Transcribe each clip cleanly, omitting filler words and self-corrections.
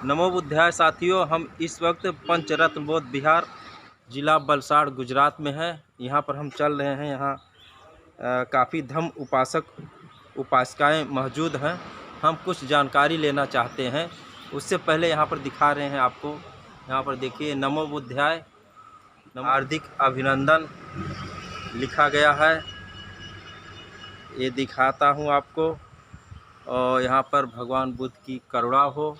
नमो बुद्धाय साथियों, हम इस वक्त पंचरत्न बौद्ध विहार जिला वलसाड़ गुजरात में है। यहाँ पर हम चल रहे हैं। यहाँ काफ़ी धम्म उपासक उपासिकाएँ मौजूद हैं। हम कुछ जानकारी लेना चाहते हैं। उससे पहले यहाँ पर दिखा रहे हैं आपको। यहाँ पर देखिए नमो बुद्धाय, हार्दिक अभिनंदन लिखा गया है। ये दिखाता हूँ आपको। और यहाँ पर भगवान बुद्ध की करुणा हो।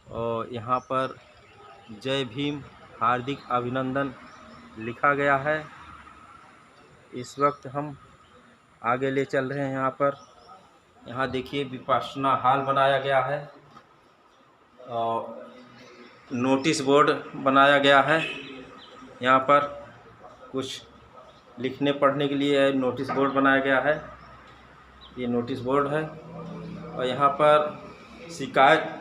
और यहाँ पर जय भीम, हार्दिक अभिनंदन लिखा गया है। इस वक्त हम आगे ले चल रहे हैं। यहाँ देखिए विपश्यना हॉल बनाया गया है और नोटिस बोर्ड बनाया गया है। यहाँ पर कुछ लिखने पढ़ने के लिए नोटिस बोर्ड बनाया गया है। ये नोटिस बोर्ड है। और यहाँ पर शिकायत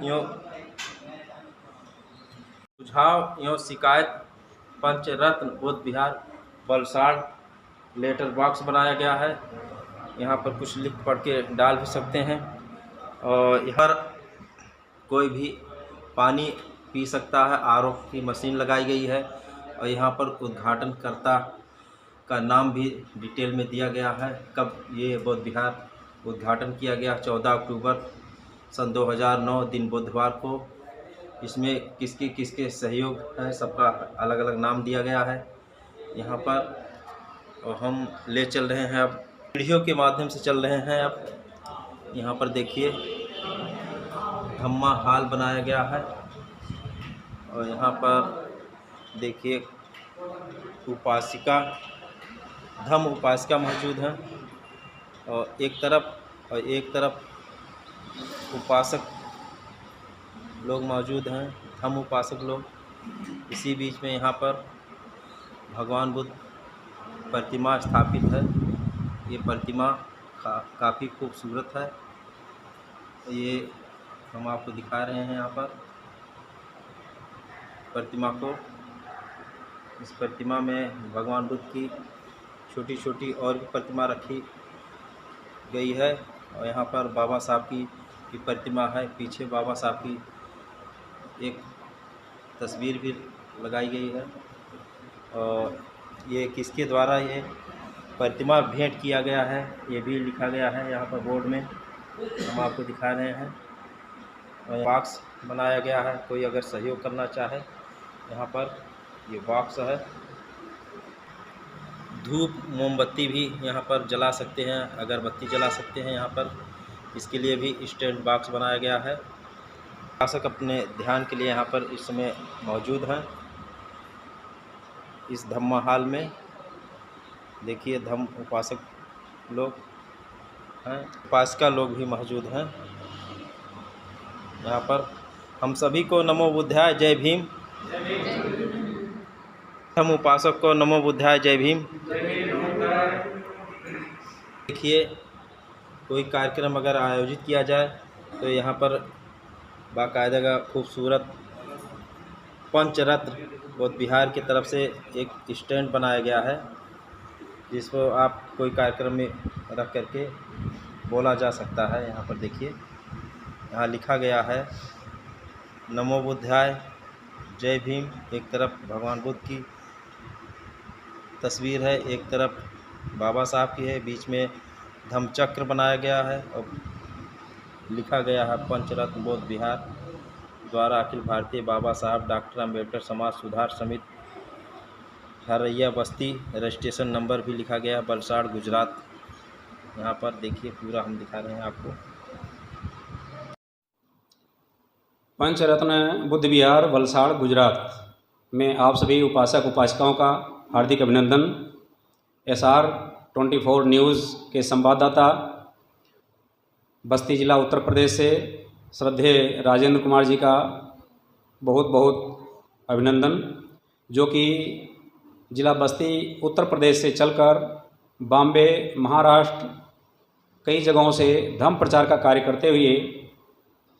सुझाव एवं शिकायत पंचरत्न बौद्ध विहार वलसाड़ लेटर बॉक्स बनाया गया है। यहाँ पर कुछ लिख पढ़ के डाल भी सकते हैं। और यहाँ कोई भी पानी पी सकता है। आरओ की मशीन लगाई गई है। और यहाँ पर उद्घाटनकर्ता का नाम भी डिटेल में दिया गया है। कब ये बौद्ध विहार उद्घाटन किया गया, 14 अक्टूबर सन 2009 दिन बुधवार को। इसमें किसके किसके सहयोग है, सबका अलग अलग नाम दिया गया है यहाँ पर। और हम ले चल रहे हैं, अब सीढ़ियों के माध्यम से चल रहे हैं। अब यहाँ पर देखिए धम्मा हॉल बनाया गया है। और यहाँ पर देखिए धम्म उपासिका मौजूद हैं। और एक तरफ उपासक लोग मौजूद हैं, धम्म उपासक लोग। इसी बीच में यहाँ पर भगवान बुद्ध प्रतिमा स्थापित है। ये प्रतिमा काफ़ी खूबसूरत है। ये हम आपको दिखा रहे हैं यहाँ पर प्रतिमा को। इस प्रतिमा में भगवान बुद्ध की छोटी छोटी और भी प्रतिमा रखी गई है। और यहाँ पर बाबा साहब की प्रतिमा है। पीछे बाबा साहब की एक तस्वीर भी लगाई गई है। और ये किसके द्वारा ये प्रतिमा भेंट किया गया है, ये भी लिखा गया है यहाँ पर बोर्ड में। हम आपको दिखा रहे हैं। और बॉक्स बनाया गया है, कोई अगर सहयोग करना चाहे यहाँ पर ये बॉक्स है। धूप मोमबत्ती भी यहाँ पर जला सकते हैं, अगरबत्ती जला सकते हैं यहाँ पर। इसके लिए भी स्टैंड बॉक्स बनाया गया है। उपासक अपने ध्यान के लिए यहाँ पर इस समय मौजूद हैं। इस धम्मा हॉल में देखिए धम्म उपासक लोग हैं, उपासिका लोग भी मौजूद हैं यहाँ पर। हम सभी को नमो बुद्धाय, जय भीम। हम उपासक को नमो बुद्धाय, जय भीम। देखिए कोई कार्यक्रम अगर आयोजित किया जाए तो यहाँ पर बाकायदा का खूबसूरत पंचरत्न बौद्ध विहार की तरफ से एक स्टैंड बनाया गया है, जिसको आप कोई कार्यक्रम में रख करके बोला जा सकता है। यहाँ पर देखिए यहाँ लिखा गया है नमो बुद्धाय, जय भीम। एक तरफ भगवान बुद्ध की तस्वीर है, एक तरफ बाबा साहब की है, बीच में धम्मचक्र बनाया गया है। और लिखा गया है पंचरत्न बौद्ध विहार द्वारा अखिल भारतीय बाबा साहब डॉक्टर अम्बेडकर समाज सुधार समिति हरैया बस्ती। रजिस्ट्रेशन नंबर भी लिखा गया है, वलसाड़ गुजरात। यहाँ पर देखिए पूरा हम दिखा रहे हैं आपको। पंचरत्न बुद्ध विहार वलसाड़ गुजरात में आप सभी उपासक उपासिकाओं का हार्दिक अभिनंदन। SR 24 न्यूज़ के संवाददाता बस्ती जिला उत्तर प्रदेश से श्रद्धेय राजेंद्र कुमार जी का बहुत बहुत अभिनंदन, जो कि जिला बस्ती उत्तर प्रदेश से चलकर बॉम्बे, महाराष्ट्र कई जगहों से धम्म प्रचार का कार्य करते हुए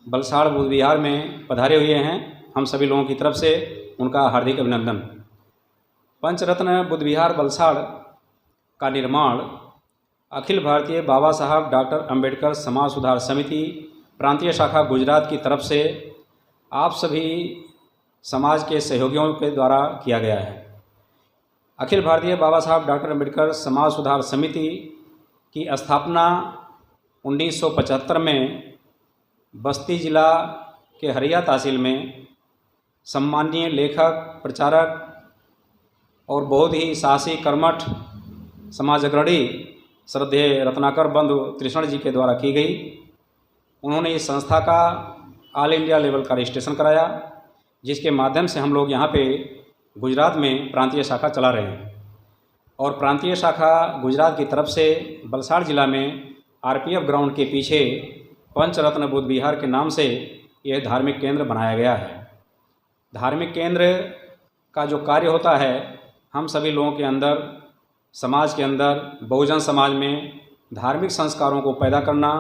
वलसाड़ बुद्ध विहार में पधारे हुए हैं। हम सभी लोगों की तरफ से उनका हार्दिक अभिनंदन। पंचरत्न बुद्ध विहार वलसाड़ का निर्माण अखिल भारतीय बाबा साहब डॉक्टर अम्बेडकर समाज सुधार समिति प्रांतीय शाखा गुजरात की तरफ से आप सभी समाज के सहयोगियों के द्वारा किया गया है। अखिल भारतीय बाबा साहब डॉक्टर अम्बेडकर समाज सुधार समिति की स्थापना 1975 में बस्ती जिला के हरिया तहसील में सम्माननीय लेखक, प्रचारक और बहुत ही साहसी कर्मठ समाज अग्रणी श्रद्धेय रत्नाकर बंधु त्रिशण जी के द्वारा की गई। उन्होंने इस संस्था का ऑल इंडिया लेवल का रजिस्ट्रेशन कराया, जिसके माध्यम से हम लोग यहाँ पे गुजरात में प्रांतीय शाखा चला रहे हैं। और प्रांतीय शाखा गुजरात की तरफ से वलसाड़ जिला में आरपीएफ ग्राउंड के पीछे पंचरत्न बुद्ध विहार के नाम से यह धार्मिक केंद्र बनाया गया है। धार्मिक केंद्र का जो कार्य होता है, हम सभी लोगों के अंदर, समाज के अंदर, बहुजन समाज में धार्मिक संस्कारों को पैदा करना,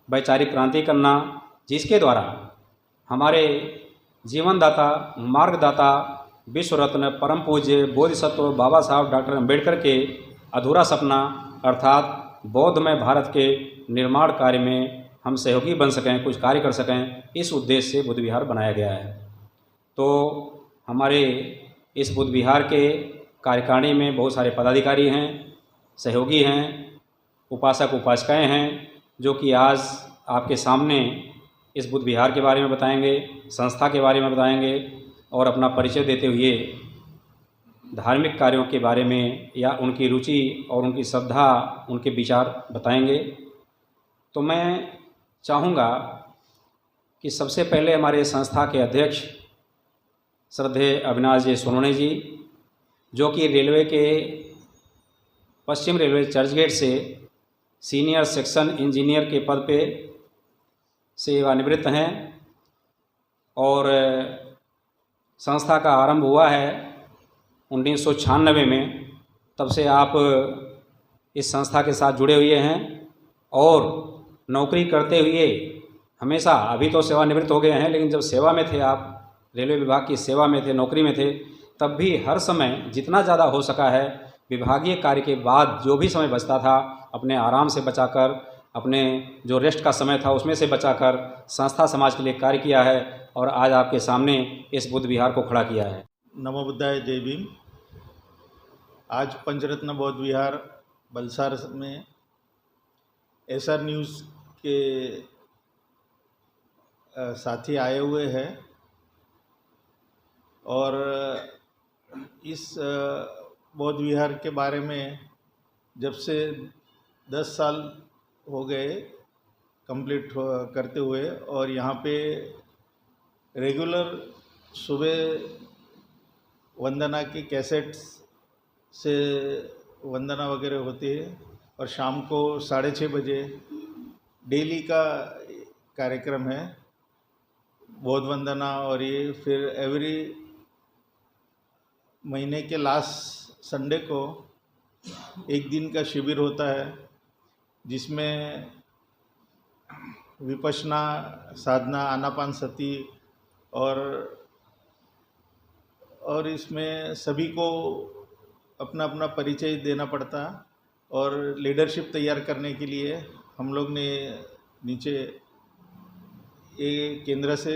वैचारिक क्रांति करना, जिसके द्वारा हमारे जीवनदाता, मार्गदाता, विश्व रत्न, परम पूज्य बोधिसत्व बाबा साहब डॉक्टर अम्बेडकर के अधूरा सपना अर्थात बौद्धमय भारत के निर्माण कार्य में हम सहयोगी बन सकें, कुछ कार्य कर सकें, इस उद्देश्य से बुद्ध विहार बनाया गया है। तो हमारे इस बुद्ध विहार के कार्यकारिणी में बहुत सारे पदाधिकारी हैं, सहयोगी हैं, उपासक उपासिकाएँ हैं, जो कि आज आपके सामने इस बुद्ध विहार के बारे में बताएंगे, संस्था के बारे में बताएंगे और अपना परिचय देते हुए धार्मिक कार्यों के बारे में या उनकी रुचि और उनकी श्रद्धा, उनके विचार बताएंगे। तो मैं चाहूँगा कि सबसे पहले हमारे संस्था के अध्यक्ष श्रद्धेय अविनाश जी सोनोने जी, जो कि रेलवे के पश्चिम रेलवे चर्चगेट से सीनियर सेक्शन इंजीनियर के पद पे सेवानिवृत्त हैं और संस्था का आरंभ हुआ है 1996 में। तब से आप इस संस्था के साथ जुड़े हुए हैं और नौकरी करते हुए हमेशा, अभी तो सेवानिवृत्त हो गए हैं, लेकिन जब सेवा में थे, आप रेलवे विभाग की सेवा में थे, नौकरी में थे, तब भी हर समय जितना ज़्यादा हो सका है विभागीय कार्य के बाद जो भी समय बचता था, अपने आराम से बचाकर, अपने जो रेस्ट का समय था उसमें से बचाकर संस्था समाज के लिए कार्य किया है और आज आपके सामने इस बुद्ध विहार को खड़ा किया है। नमो बुद्धाय, जय भीम। आज पंचरत्न बौद्ध विहार वलसाड़ में एसआर न्यूज़ के साथी आए हुए हैं और इस बौद्ध विहार के बारे में जब से 10 साल हो गए कंप्लीट करते हुए, और यहाँ पे रेगुलर सुबह वंदना की कैसेट्स से वंदना वगैरह होती है और शाम को 6:30 बजे डेली का कार्यक्रम है बौद्ध वंदना। और ये फिर एवरी महीने के लास्ट संडे को एक दिन का शिविर होता है, जिसमें विपश्यना साधना, आनापान सती और इसमें सभी को अपना अपना परिचय देना पड़ता। और लीडरशिप तैयार करने के लिए हम लोग ने नीचे ये केंद्र से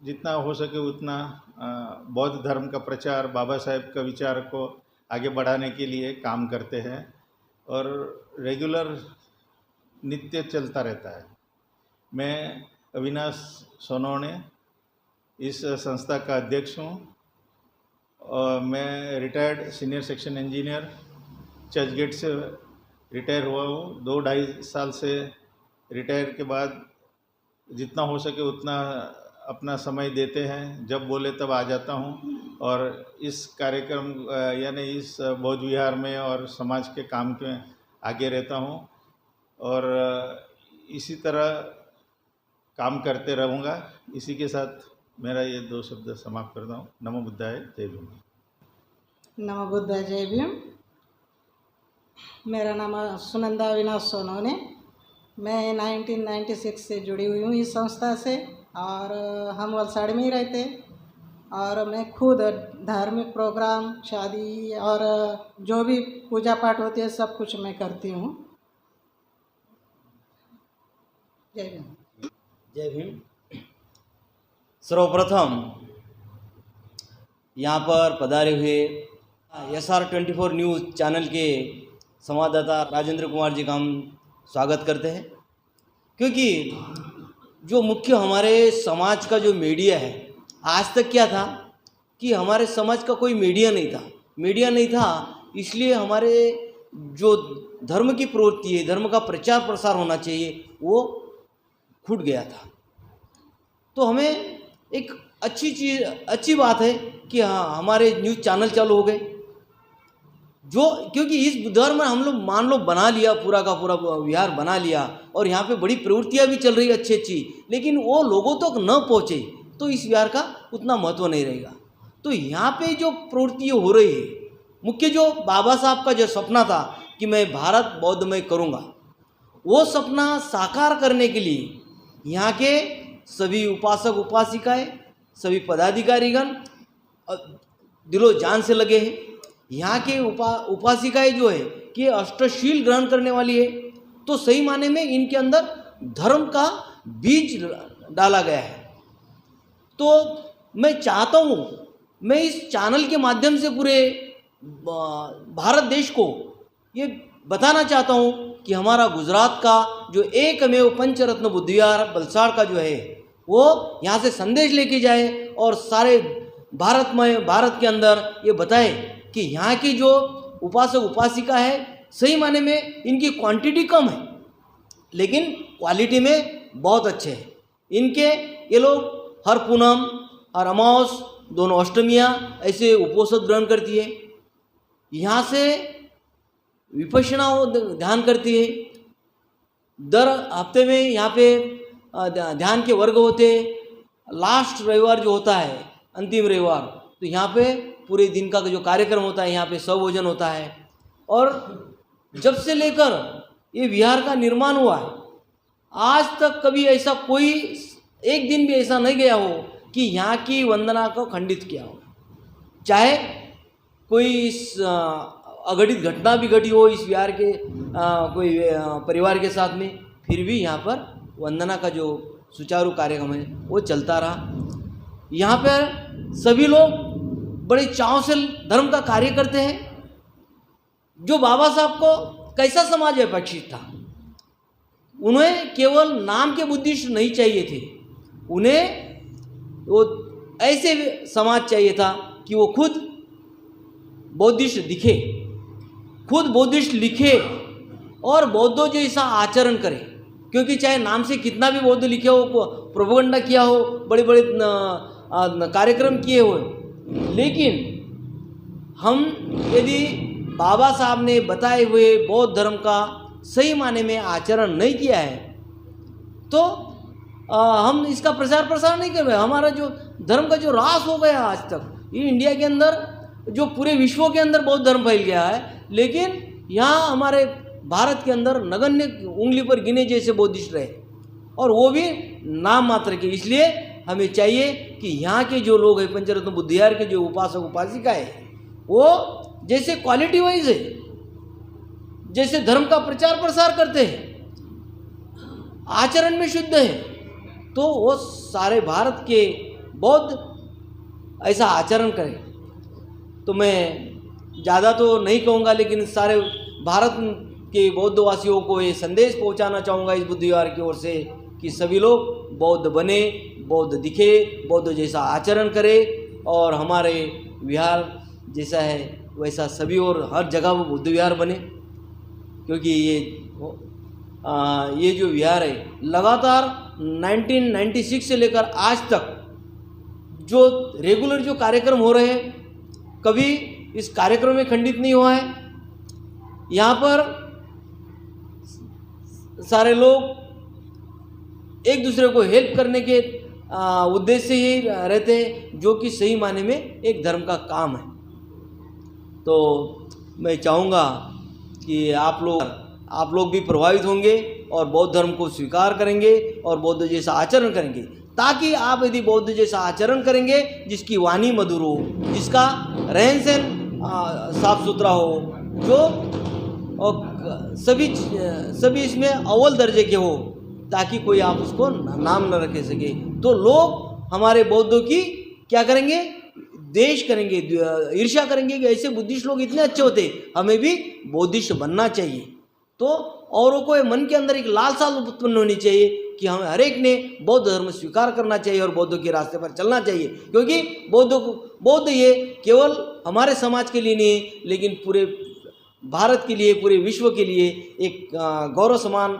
जितना हो सके उतना बौद्ध धर्म का प्रचार, बाबा साहेब का विचार को आगे बढ़ाने के लिए काम करते हैं और रेगुलर नित्य चलता रहता है। मैं अविनाश सोनोने इस संस्था का अध्यक्ष हूँ और मैं retired senior section engineer Churchgate से रिटायर हुआ हूँ। 2-2.5 साल से रिटायर के बाद जितना हो सके उतना अपना समय देते हैं, जब बोले तब आ जाता हूँ और इस कार्यक्रम यानी इस बौद्ध विहार में और समाज के काम के आगे रहता हूँ और इसी तरह काम करते रहूँगा। इसी के साथ मेरा ये 2 शब्द समाप्त करता हूँ। नमो बुद्धाय, जय भीम। नमो बुद्धाय, जय भीम। मेरा नाम सुनंदा अविनाश सोनोने। मैं 1996 से जुड़ी हुई हूँ इस संस्था से और हम वलसाड़ में ही रहते और मैं खुद धार्मिक प्रोग्राम, शादी और जो भी पूजा पाठ होती है सब कुछ मैं करती हूँ। जय भीम। जय भीम। सर्वप्रथम यहाँ पर पधारे हुए SR24 न्यूज़ चैनल के संवाददाता राजेंद्र कुमार जी का हम स्वागत करते हैं, क्योंकि जो मुख्य हमारे समाज का जो मीडिया है, आज तक क्या था कि हमारे समाज का कोई मीडिया नहीं था, इसलिए हमारे जो धर्म की प्रवृत्ति है, धर्म का प्रचार प्रसार होना चाहिए, वो छूट गया था। तो हमें एक अच्छी बात है कि हाँ, हमारे न्यूज़ चैनल चालू हो गए, क्योंकि इस दौर में हम लोग मान लो बना लिया, पूरा का पूरा विहार बना लिया और यहाँ पे बड़ी प्रवृत्तियाँ भी चल रही अच्छी, लेकिन वो लोगों तक न पहुँचे तो इस विहार का उतना महत्व नहीं रहेगा। तो यहाँ पे जो प्रवृत्ति हो रही है, मुख्य जो बाबा साहब का जो सपना था कि मैं भारत बौद्धमय करूँगा, वो सपना साकार करने के लिए यहाँ के सभी उपासक उपासिकाएँ, सभी पदाधिकारीगण दिलो जान से लगे हैं। यहाँ के उपासिकाएँ जो है कि अष्टशील ग्रहण करने वाली है, तो सही माने में इनके अंदर धर्म का बीज डाला गया है। तो मैं चाहता हूँ, मैं इस चैनल के माध्यम से पूरे भारत देश को ये बताना चाहता हूँ कि हमारा गुजरात का जो एकमेव पंचरत्न बुद्ध विहार वलसाड़ का जो है, वो यहाँ से संदेश लेके जाए और सारे भारत के अंदर ये बताए कि यहाँ की जो उपासक उपासिका है, सही माने में इनकी क्वांटिटी कम है लेकिन क्वालिटी में बहुत अच्छे हैं। इनके ये लोग हर पूनम, हर अमावस, दोनों अष्टमियाँ ऐसे उपोषण ग्रहण करती है। यहाँ से विपश्यना ध्यान करती है। दर हफ्ते में यहाँ पे ध्यान के वर्ग होते हैं। लास्ट रविवार जो होता है, अंतिम रविवार, तो यहाँ पे पूरे दिन का जो कार्यक्रम होता है, यहाँ पे स्वभोजन होता है। और जब से लेकर ये विहार का निर्माण हुआ है, आज तक कभी ऐसा कोई एक दिन भी ऐसा नहीं गया हो कि यहाँ की वंदना को खंडित किया हो। चाहे कोई अघटित घटना भी घटी हो इस विहार के कोई परिवार के साथ में, फिर भी यहाँ पर वंदना का जो सुचारू कार्यक्रम है वो चलता रहा। यहाँ पर सभी लोग बड़े चाव से धर्म का कार्य करते हैं। जो बाबा साहब को कैसा समाज अपेक्षित था, उन्हें केवल नाम के बुद्धिस्ट नहीं चाहिए थे, उन्हें वो ऐसे समाज चाहिए था कि वो खुद बौद्धिस्ट दिखे, खुद बौद्धिस्ट लिखे और बौद्धों जैसा आचरण करे। क्योंकि चाहे नाम से कितना भी बौद्ध लिखे हो, प्रोपेगेंडा किया हो, बड़े बड़े कार्यक्रम किए हो, लेकिन हम यदि बाबा साहब ने बताए हुए बौद्ध धर्म का सही माने में आचरण नहीं किया है तो हम इसका प्रचार प्रसार नहीं कर रहे। हमारा जो धर्म का जो ह्रास हो गया आज तक, ये इंडिया के अंदर, जो पूरे विश्व के अंदर बौद्ध धर्म फैल गया है, लेकिन यहाँ हमारे भारत के अंदर नगण्य उंगली पर गिने जैसे बौद्धिस्ट रहे, और वो भी नाम मात्र के। इसलिए हमें चाहिए कि यहाँ के जो लोग हैं, पंचरत्न बुद्ध विहार के जो उपासक उपासिका है, वो जैसे क्वालिटी वाइज है, जैसे धर्म का प्रचार प्रसार करते हैं, आचरण में शुद्ध है, तो वो सारे भारत के बौद्ध ऐसा आचरण करें। तो मैं ज़्यादा तो नहीं कहूँगा, लेकिन सारे भारत के बौद्धवासियों को ये संदेश पहुँचाना चाहूँगा इस बुद्ध विहार की ओर से कि सभी लोग बौद्ध बने, बौद्ध दिखे, बौद्ध जैसा आचरण करें, और हमारे विहार जैसा है वैसा सभी और हर जगह वो बुद्ध विहार बने। क्योंकि ये जो विहार है, लगातार 1996 से लेकर आज तक जो रेगुलर जो कार्यक्रम हो रहे हैं, कभी इस कार्यक्रम में खंडित नहीं हुआ है। यहाँ पर सारे लोग एक दूसरे को हेल्प करने के उद्देश्य से ही रहते हैं, जो कि सही माने में एक धर्म का काम है। तो मैं चाहूँगा कि आप लोग भी प्रभावित होंगे और बौद्ध धर्म को स्वीकार करेंगे और बौद्ध जैसा आचरण करेंगे, ताकि आप यदि बौद्ध जैसा आचरण करेंगे, जिसकी वाणी मधुर हो, जिसका रहन सहन साफ सुथरा हो, जो और सभी इसमें अव्वल दर्जे के हो, ताकि कोई आप उसको नाम न रखे सके, तो लोग हमारे बौद्धों की क्या करेंगे, देश करेंगे, ईर्ष्या करेंगे कि ऐसे बुद्धिस्ट लोग इतने अच्छे होते, हमें भी बौद्धिस्ट बनना चाहिए। तो औरों को मन के अंदर एक लालसा उत्पन्न होनी चाहिए कि हमें हर एक ने बौद्ध धर्म स्वीकार करना चाहिए और बौद्धों के रास्ते पर चलना चाहिए, क्योंकि बौद्ध ये केवल हमारे समाज के लिए नहीं है, लेकिन पूरे भारत के लिए, पूरे विश्व के लिए एक गौरव समान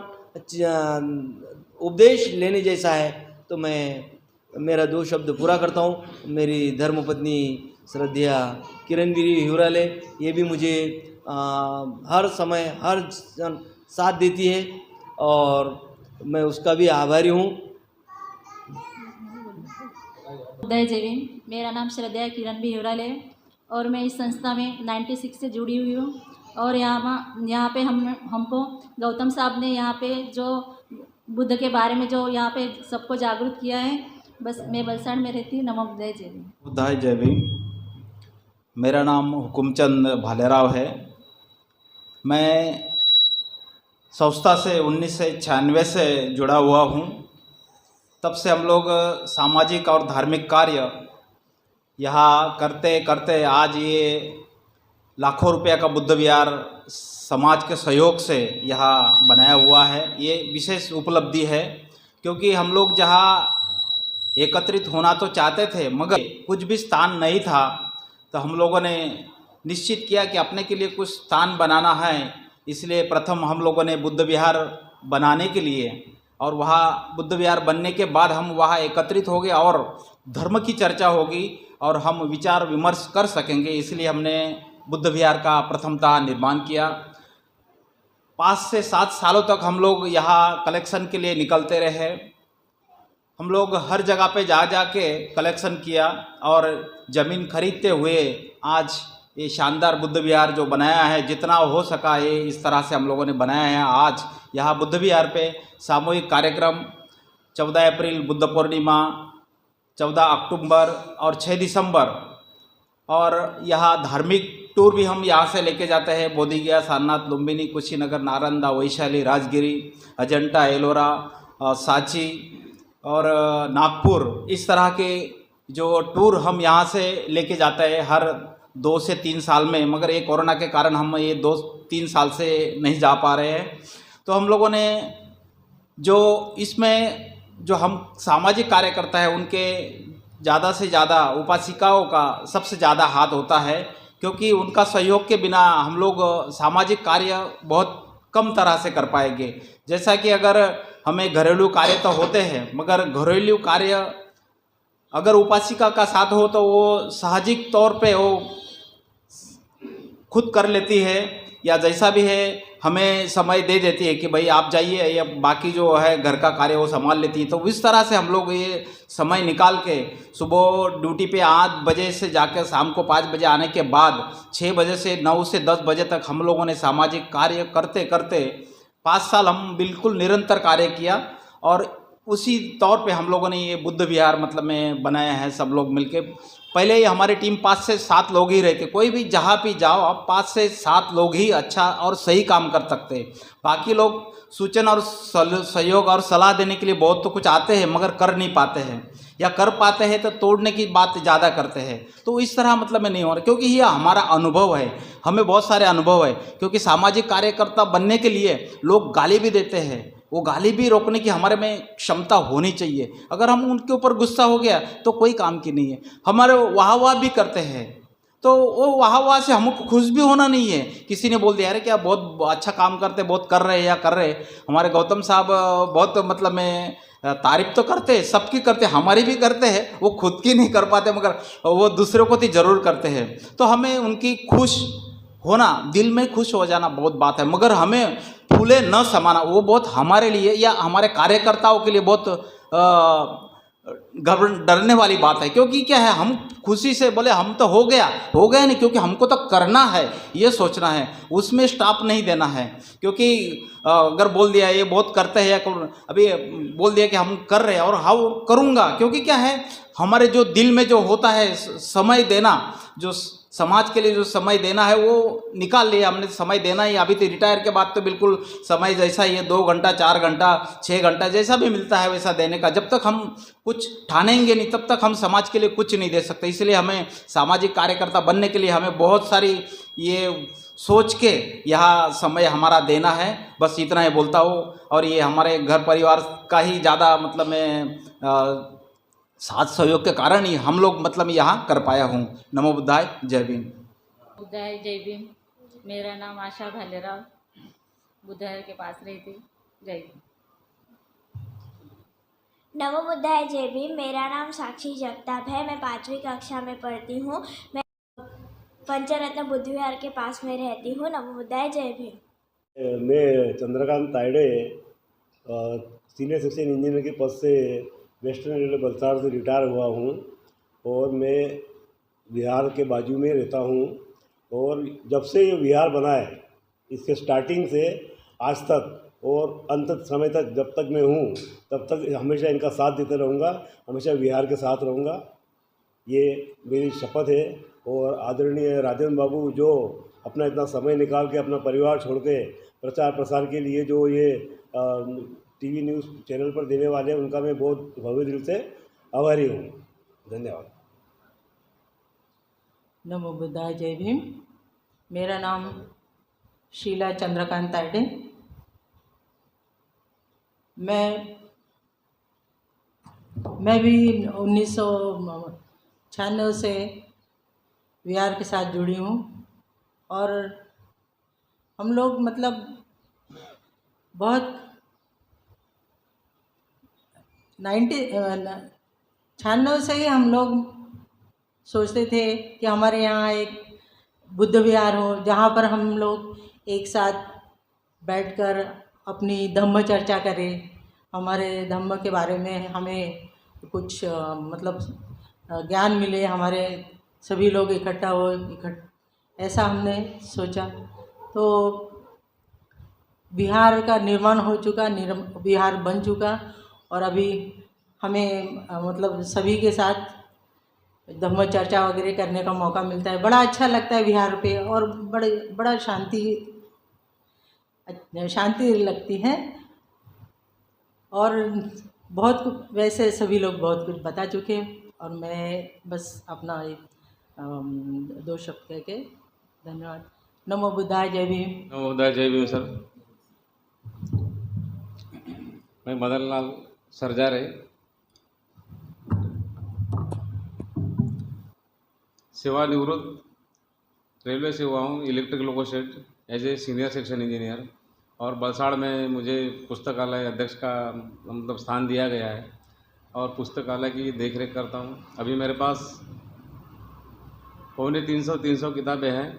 उपदेश लेने जैसा है। तो मैं मेरा 2 शब्द पूरा करता हूँ। मेरी धर्मपत्नी श्रद्धा किरणगिरी हिवराले, ये भी मुझे हर समय हर साथ देती है और मैं उसका भी आभारी हूँ। जय जैन, मेरा नाम श्रद्धा किरण भी हिवराले है और मैं इस संस्था में 96 से जुड़ी हुई हूँ। और यहाँ पे हमको गौतम साहब ने यहाँ पे जो बुद्ध के बारे में जो यहाँ पे सबको जागरूक किया है। बस मैं वलसाड़ में रहती हूँ। नमो बुद्धाय जय भीम। बुद्धाय जय भीम। मेरा नाम हुकुमचंद भालेराव है। मैं संस्था से 1996 से जुड़ा हुआ हूँ। तब से हम लोग सामाजिक और धार्मिक कार्य यहाँ करते करते आज ये लाखों रुपया का बुद्ध विहार समाज के सहयोग से यहाँ बनाया हुआ है। ये विशेष उपलब्धि है, क्योंकि हम लोग जहाँ एकत्रित होना तो चाहते थे मगर कुछ भी स्थान नहीं था, तो हम लोगों ने निश्चित किया कि अपने के लिए कुछ स्थान बनाना है। इसलिए प्रथम हम लोगों ने बुद्ध विहार बनाने के लिए, और वहाँ बुद्ध विहार बनने के बाद हम वहाँ एकत्रित हो गए और धर्म की चर्चा होगी और हम विचार विमर्श कर सकेंगे। इसलिए हमने बुद्ध विहार का प्रथमतः निर्माण किया। 5 से 7 सालों तक हम लोग यहाँ कलेक्शन के लिए निकलते रहे। हम लोग हर जगह पे जा के कलेक्शन किया और ज़मीन खरीदते हुए आज ये शानदार बुद्ध विहार जो बनाया है, जितना हो सका ये इस तरह से हम लोगों ने बनाया है। आज यहाँ बुद्ध विहार पे सामूहिक कार्यक्रम 14 अप्रैल बुद्ध पूर्णिमा, 14 अक्टूबर और 6 दिसंबर, और यहाँ धार्मिक टूर भी हम यहाँ से लेके जाते हैं। बोधगया, सारनाथ, लुम्बिनी, कुशीनगर, नालंदा, वैशाली, राजगिरी, अजंता, एलोरा, सांची और नागपुर, इस तरह के जो टूर हम यहाँ से लेके जाते हैं हर 2 से 3 साल में। मगर ये कोरोना के कारण हम ये 2-3 साल से नहीं जा पा रहे हैं। तो हम लोगों ने जो इसमें जो हम सामाजिक कार्यकर्ता है उनके ज़्यादा से ज़्यादा उपासिकाओं का सबसे ज़्यादा हाथ होता है, क्योंकि उनका सहयोग के बिना हम लोग सामाजिक कार्य बहुत कम तरह से कर पाएंगे। जैसा कि अगर हमें घरेलू कार्य तो होते हैं, मगर घरेलू कार्य अगर उपासिका का साथ हो तो वो साहजिक तौर पे वो खुद कर लेती है, या जैसा भी है हमें समय दे देती है कि भाई आप जाइए, या बाकी जो है घर का कार्य वो संभाल लेती है। तो इस तरह से हम लोग ये समय निकाल के सुबह ड्यूटी पे 8 बजे से जाकर शाम को 5 बजे आने के बाद 6 बजे से 9 से 10 बजे तक हम लोगों ने सामाजिक कार्य करते करते 5 साल हम बिल्कुल निरंतर कार्य किया। और उसी तौर पे हम लोगों ने ये बुद्ध विहार मतलब में बनाया है सब लोग मिलके। पहले ये हमारी टीम 5 से 7 लोग ही रहते, कोई भी जहाँ भी जाओ अब 5 से 7 लोग ही अच्छा और सही काम कर सकते हैं। बाकी लोग सूचना और सहयोग और सलाह देने के लिए बहुत तो कुछ आते हैं मगर कर नहीं पाते हैं, या कर पाते हैं तो तोड़ने की बात ज़्यादा करते हैं। तो इस तरह मतलब में नहीं हो रहा, क्योंकि ये हमारा अनुभव है, हमें बहुत सारे अनुभव है। क्योंकि सामाजिक कार्यकर्ता बनने के लिए लोग गाली भी देते हैं, वो गाली भी रोकने की हमारे में क्षमता होनी चाहिए। अगर हम उनके ऊपर गुस्सा हो गया तो कोई काम की नहीं है। हमारे वाह भी करते हैं तो वो वाह से हमको खुश भी होना नहीं है। किसी ने बोल दिया अरे क्या बहुत अच्छा काम करते, बहुत कर रहे या कर रहे। हमारे गौतम साहब बहुत मतलब में तारीफ तो करते हैं, सबकी करते हैं, हमारी भी करते हैं। वो खुद की नहीं कर पाते मगर वो दूसरों को तो ज़रूर करते हैं। तो हमें उनकी खुश होना, दिल में खुश हो जाना बहुत बात है, मगर हमें फूले न समाना वो बहुत हमारे लिए या हमारे कार्यकर्ताओं के लिए बहुत डरने वाली बात है। क्योंकि क्या है, हम खुशी से बोले हम तो हो गया नहीं, क्योंकि हमको तो करना है, ये सोचना है, उसमें स्टॉप नहीं देना है। क्योंकि अगर बोल दिया ये बहुत करते हैं या अभी बोल दिया कि हम कर रहे हैं और हाँ करूँगा, क्योंकि क्या है हमारे जो दिल में जो होता है समय देना, जो समाज के लिए जो समय देना है वो निकाल लिया हमने, समय देना ही। अभी तो रिटायर के बाद तो बिल्कुल समय जैसा ही है, 2 घंटा 4 घंटा 6 घंटा जैसा भी मिलता है वैसा देने का। जब तक हम कुछ ठानेंगे नहीं तब तक हम समाज के लिए कुछ नहीं दे सकते। इसलिए हमें सामाजिक कार्यकर्ता बनने के लिए हमें बहुत सारी ये सोच के यहाँ समय हमारा देना है। बस इतना ही बोलता हूँ। और ये हमारे घर परिवार का ही ज़्यादा मतलब मैं साथ सहयोग के कारण ही हम लोग मतलब यहाँ कर पाया हूँ। नमो बुद्धाय, जय भीम। बुद्धाय जय भीम। मेरा नाम आशा भालेराव, बुद्धाय के पास रहती। जय भीम। नमो बुद्धाय जय भीम। मेरा नाम साक्षी जगताप है, मैं 5वीं कक्षा में पढ़ती हूँ। मैं पंचरत्न बुद्ध विहार के पास में रहती हूँ। नमो बुद्धाय जय भीम। मैं Chandrakant Tayde senior section engineer के पद से वेस्टर्न रेलवे वलसाड़ से रिटायर हुआ हूँ और मैं बिहार के बाजू में रहता हूँ। और जब से ये बिहार बना है, इसके स्टार्टिंग से आज तक और अंत समय तक जब तक मैं हूँ तब तक हमेशा इनका साथ देते रहूँगा, हमेशा बिहार के साथ रहूँगा, ये मेरी शपथ है। और आदरणीय राजेंद्र बाबू जो अपना इतना समय निकाल के अपना परिवार छोड़ के प्रचार प्रसार के लिए जो ये टीवी न्यूज़ चैनल पर देने वाले हैं, उनका मैं बहुत भव्य दिल से आभारी हूँ। धन्यवाद। नमो बुद्धाय जय भीम। मेरा नाम शीला चंद्रकांत तायडे। मैं भी 1996 से विहार के साथ जुड़ी हूँ। और हम लोग मतलब बहुत 96 से ही हम लोग सोचते थे कि हमारे यहाँ एक बुद्ध विहार हो, जहाँ पर हम लोग एक साथ बैठकर अपनी धम्म चर्चा करें, हमारे धम्म के बारे में हमें कुछ मतलब ज्ञान मिले, हमारे सभी लोग इकट्ठा हो ऐसा हमने सोचा। तो बिहार का निर्माण हो चुका, बिहार बन चुका। और अभी हमें मतलब सभी के साथ धम्म चर्चा वगैरह करने का मौका मिलता है। बड़ा अच्छा लगता है बिहार पे, और बड़ा शांति लगती है। और बहुत वैसे सभी लोग बहुत कुछ बता चुके हैं, और मैं बस अपना एक 2 शब्द कह के धन्यवाद। नमो बुद्धाय जय भीम। नमो बुद्धाय जय भीम। सर, मैं मदन लाल सरजारे, सेवानिवृत्त रेलवे से हुआ हूँ, electric loco shed as a senior section engineer. और वलसाड़ में मुझे पुस्तकालय अध्यक्ष का मतलब स्थान दिया गया है और पुस्तकालय की देखरेख करता हूँ। अभी मेरे पास 300 किताबें हैं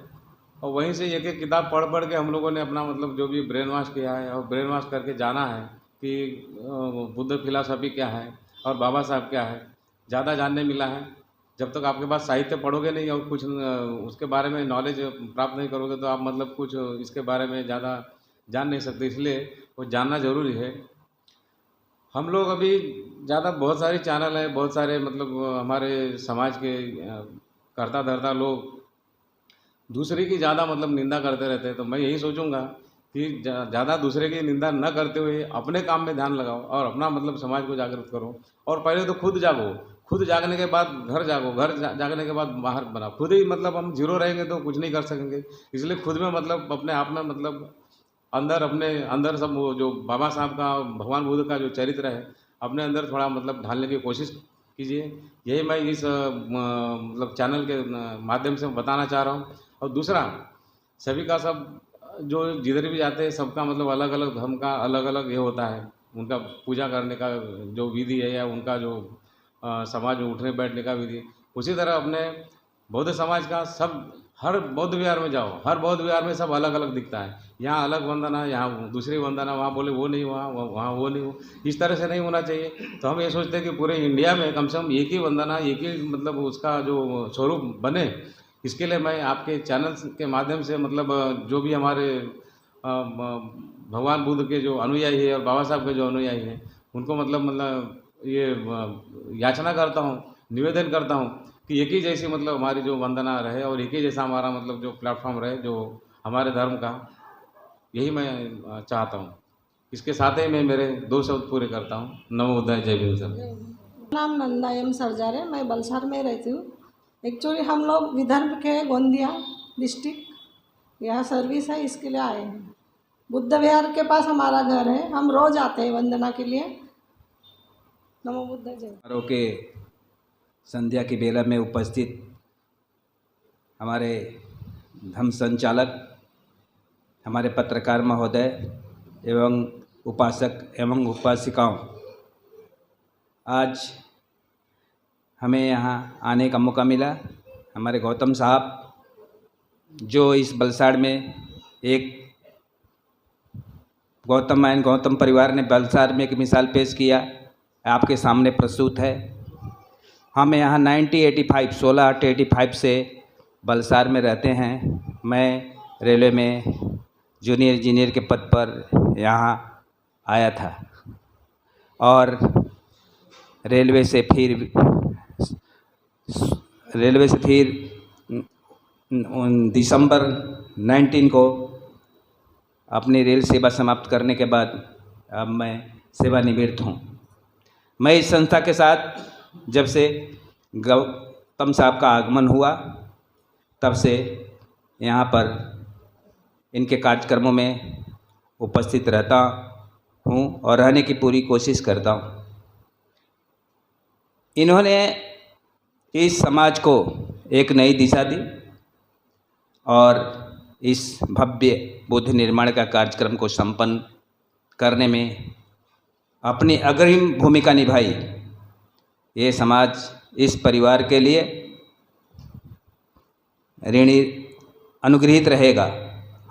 और वहीं से एक एक किताब पढ़ के हम लोगों ने अपना मतलब जो भी ब्रेन वॉश किया है और ब्रेन वॉश करके जाना है कि बुद्ध फिलॉसफी क्या है और बाबा साहब क्या है, ज़्यादा जानने मिला है। जब तक आपके पास साहित्य पढ़ोगे नहीं और कुछ उसके बारे में नॉलेज प्राप्त नहीं करोगे तो आप मतलब कुछ इसके बारे में ज़्यादा जान नहीं सकते, इसलिए वो जानना ज़रूरी है। हम लोग अभी ज़्यादा बहुत सारे चैनल हैं, बहुत सारे मतलब हमारे समाज के करता धरता लोग दूसरे की ज़्यादा मतलब निंदा करते रहते हैं। तो मैं यही सोचूंगा कि ज़्यादा दूसरे की निंदा न करते हुए अपने काम में ध्यान लगाओ और अपना मतलब समाज को जागृत करो। और पहले तो खुद जागो, खुद जागने के बाद घर जागो, घर जागने के बाद बाहर बनाओ। खुद ही मतलब हम जीरो रहेंगे तो कुछ नहीं कर सकेंगे। इसलिए खुद में मतलब अपने आप में मतलब अंदर अपने अंदर सब वो जो बाबा साहब का भगवान बुद्ध का जो चरित्र है अपने अंदर थोड़ा मतलब ढालने की कोशिश कीजिए। यही मैं इस मतलब चैनल के माध्यम से बताना चाह रहा हूँ। और दूसरा, सभी का सब जो जिधर भी जाते हैं सबका मतलब अलग अलग धर्म का अलग अलग ये होता है, उनका पूजा करने का जो विधि है या उनका जो समाज में उठने बैठने का विधि। उसी तरह अपने बौद्ध समाज का सब हर बौद्ध विहार में जाओ, हर बौद्ध विहार में सब अलग अलग दिखता है। यहाँ अलग वंदना, यहाँ दूसरी वंदना, वहाँ बोले वो नहीं, वहाँ वो नहीं हो। इस तरह से नहीं होना चाहिए। तो हम ये सोचते हैं कि पूरे इंडिया में कम से कम एक ही वंदना, एक ही मतलब उसका जो स्वरूप बने। इसके लिए मैं आपके चैनल के माध्यम से मतलब जो भी हमारे भगवान बुद्ध के जो अनुयायी है और बाबा साहब के जो अनुयायी हैं उनको मतलब ये याचना करता हूँ, निवेदन करता हूँ कि एक ही जैसी मतलब हमारी जो वंदना रहे और एक ही जैसा हमारा मतलब जो प्लेटफॉर्म रहे जो हमारे धर्म का, यही मैं चाहता हूँ। इसके साथ ही मैं मेरे 2 शब्द पूरे करता हूँ। नमो बुद्धाय, जय भीम सर। नाम नंदा एम सरजारे, मैं बलसाड़ में रहती हूँ। एक्चुअली हम लोग विदर्भ के गोंदिया डिस्ट्रिक्ट, यहाँ सर्विस है, इसके लिए आए हैं। बुद्ध विहार के पास हमारा घर है, हम रोज आते हैं वंदना के लिए। नमो बुद्धाय जय। समारोह के संध्या की बेला में उपस्थित हमारे धर्म संचालक, हमारे पत्रकार महोदय एवं उपासक एवं उपासिकाओं, आज हमें यहाँ आने का मौका मिला। हमारे गौतम साहब जो इस बलसाड़ में एक गौतम परिवार ने बलसाड़ में एक मिसाल पेश किया, आपके सामने प्रस्तुत है। हम यहाँ 16/8/85 से बलसाड़ में रहते हैं। मैं रेलवे में जूनियर इंजीनियर के पद पर यहाँ आया था और रेलवे से फिर दिसंबर 19 को अपनी रेल सेवा समाप्त करने के बाद अब मैं सेवानिवृत्त हूँ। मैं इस संस्था के साथ जब से गौतम साहब का आगमन हुआ तब से यहाँ पर इनके कार्यक्रमों में उपस्थित रहता हूँ और रहने की पूरी कोशिश करता हूँ। इन्होंने इस समाज को एक नई दिशा दी और इस भव्य बुद्ध निर्माण का कार्यक्रम को संपन्न करने में अपनी अग्रिम भूमिका निभाई। ये समाज इस परिवार के लिए ऋणी अनुग्रहित रहेगा।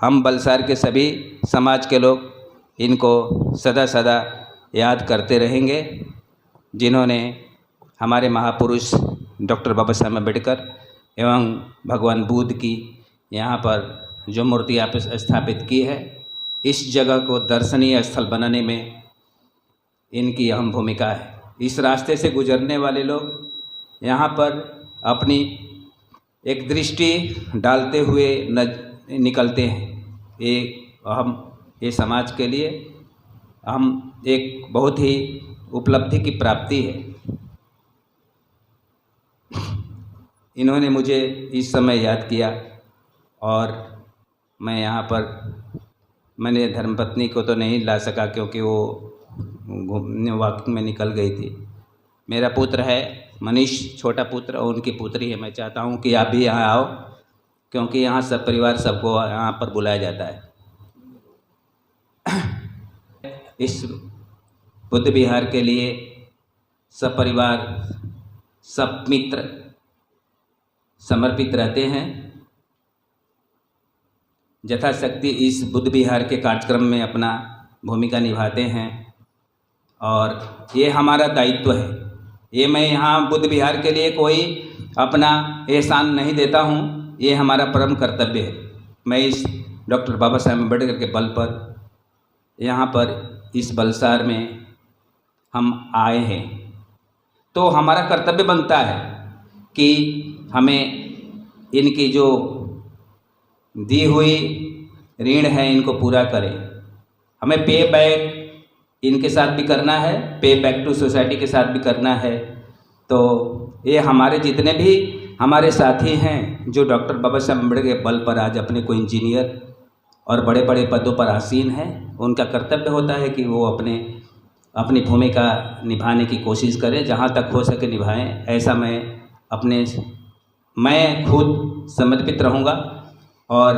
हम बलसाड़ के सभी समाज के लोग इनको सदा सदा याद करते रहेंगे, जिन्होंने हमारे महापुरुष डॉक्टर बाबा साहब अम्बेडकर एवं भगवान बुद्ध की यहाँ पर जो मूर्ति आप स्थापित की है, इस जगह को दर्शनीय स्थल बनाने में इनकी अहम भूमिका है। इस रास्ते से गुजरने वाले लोग यहाँ पर अपनी एक दृष्टि डालते हुए निकलते हैं। ये समाज के लिए हम एक बहुत ही उपलब्धि की प्राप्ति है। इन्होंने मुझे इस समय याद किया और मैं यहाँ पर मैंने धर्मपत्नी को तो नहीं ला सका क्योंकि वो घूमने वॉकिंग में निकल गई थी। मेरा पुत्र है मनीष, छोटा पुत्र, और उनकी पुत्री है। मैं चाहता हूँ कि आप भी यहाँ आओ क्योंकि यहाँ सब परिवार सबको यहाँ पर बुलाया जाता है। इस बुद्ध विहार के लिए सब परिवार, सब मित्र समर्पित रहते हैं। यथाशक्ति इस बुद्ध विहार के कार्यक्रम में अपना भूमिका निभाते हैं और ये हमारा दायित्व है। ये मैं यहाँ बुद्ध विहार के लिए कोई अपना एहसान नहीं देता हूँ, ये हमारा परम कर्तव्य है। मैं इस डॉक्टर बाबा साहब अम्बेडकर के बल पर यहाँ पर इस बलसाड़ में हम आए हैं, तो हमारा कर्तव्य बनता है कि हमें इनकी जो दी हुई ऋण है इनको पूरा करें। हमें पे बैक इनके साथ भी करना है, पे बैक टू सोसाइटी के साथ भी करना है। तो ये हमारे जितने भी हमारे साथी हैं जो डॉक्टर बाबा साहब अम्बेडकर के बल पर आज अपने को इंजीनियर और बड़े बड़े पदों पर आसीन हैं, उनका कर्तव्य होता है कि वो अपनी भूमिका निभाने की कोशिश करें, जहाँ तक हो सके निभाएं। ऐसा मैं खुद समर्पित रहूँगा और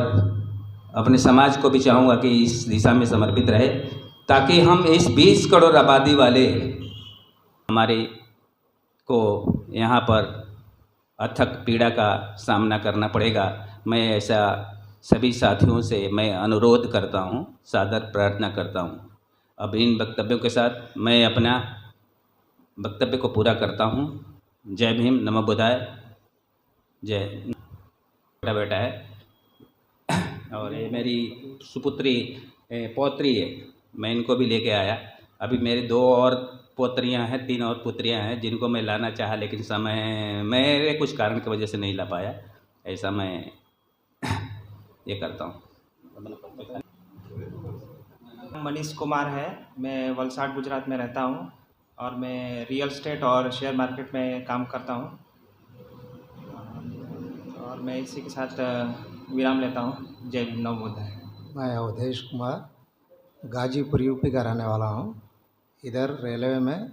अपने समाज को भी चाहूँगा कि इस दिशा में समर्पित रहे, ताकि हम इस 20 करोड़ आबादी वाले हमारे को यहाँ पर अथक पीड़ा का सामना करना पड़ेगा। मैं ऐसा सभी साथियों से मैं अनुरोध करता हूँ, सादर प्रार्थना करता हूँ। अब इन वक्तव्यों के साथ मैं अपना वक्तव्य को पूरा करता हूँ। जय भीम, नमो बुद्धाय, जय। बेटा है और ये मेरी सुपुत्री पौत्री है, मैं इनको भी लेके आया। अभी मेरे 2 और पोत्रियां हैं, 3 और पुत्रियां हैं जिनको मैं लाना चाहा, लेकिन समय मेरे कुछ कारण की वजह से नहीं ला पाया। ऐसा मैं ये करता हूँ। मनीष कुमार है, मैं वलसाड गुजरात में रहता हूँ और मैं रियल एस्टेट और शेयर मार्केट में काम करता हूँ और मैं इसी के साथ विराम लेता हूँ। जय भीम, नमो बुद्धाय। मैं अवधेश कुमार गाजीपुर यूपी का रहने वाला हूँ। इधर रेलवे में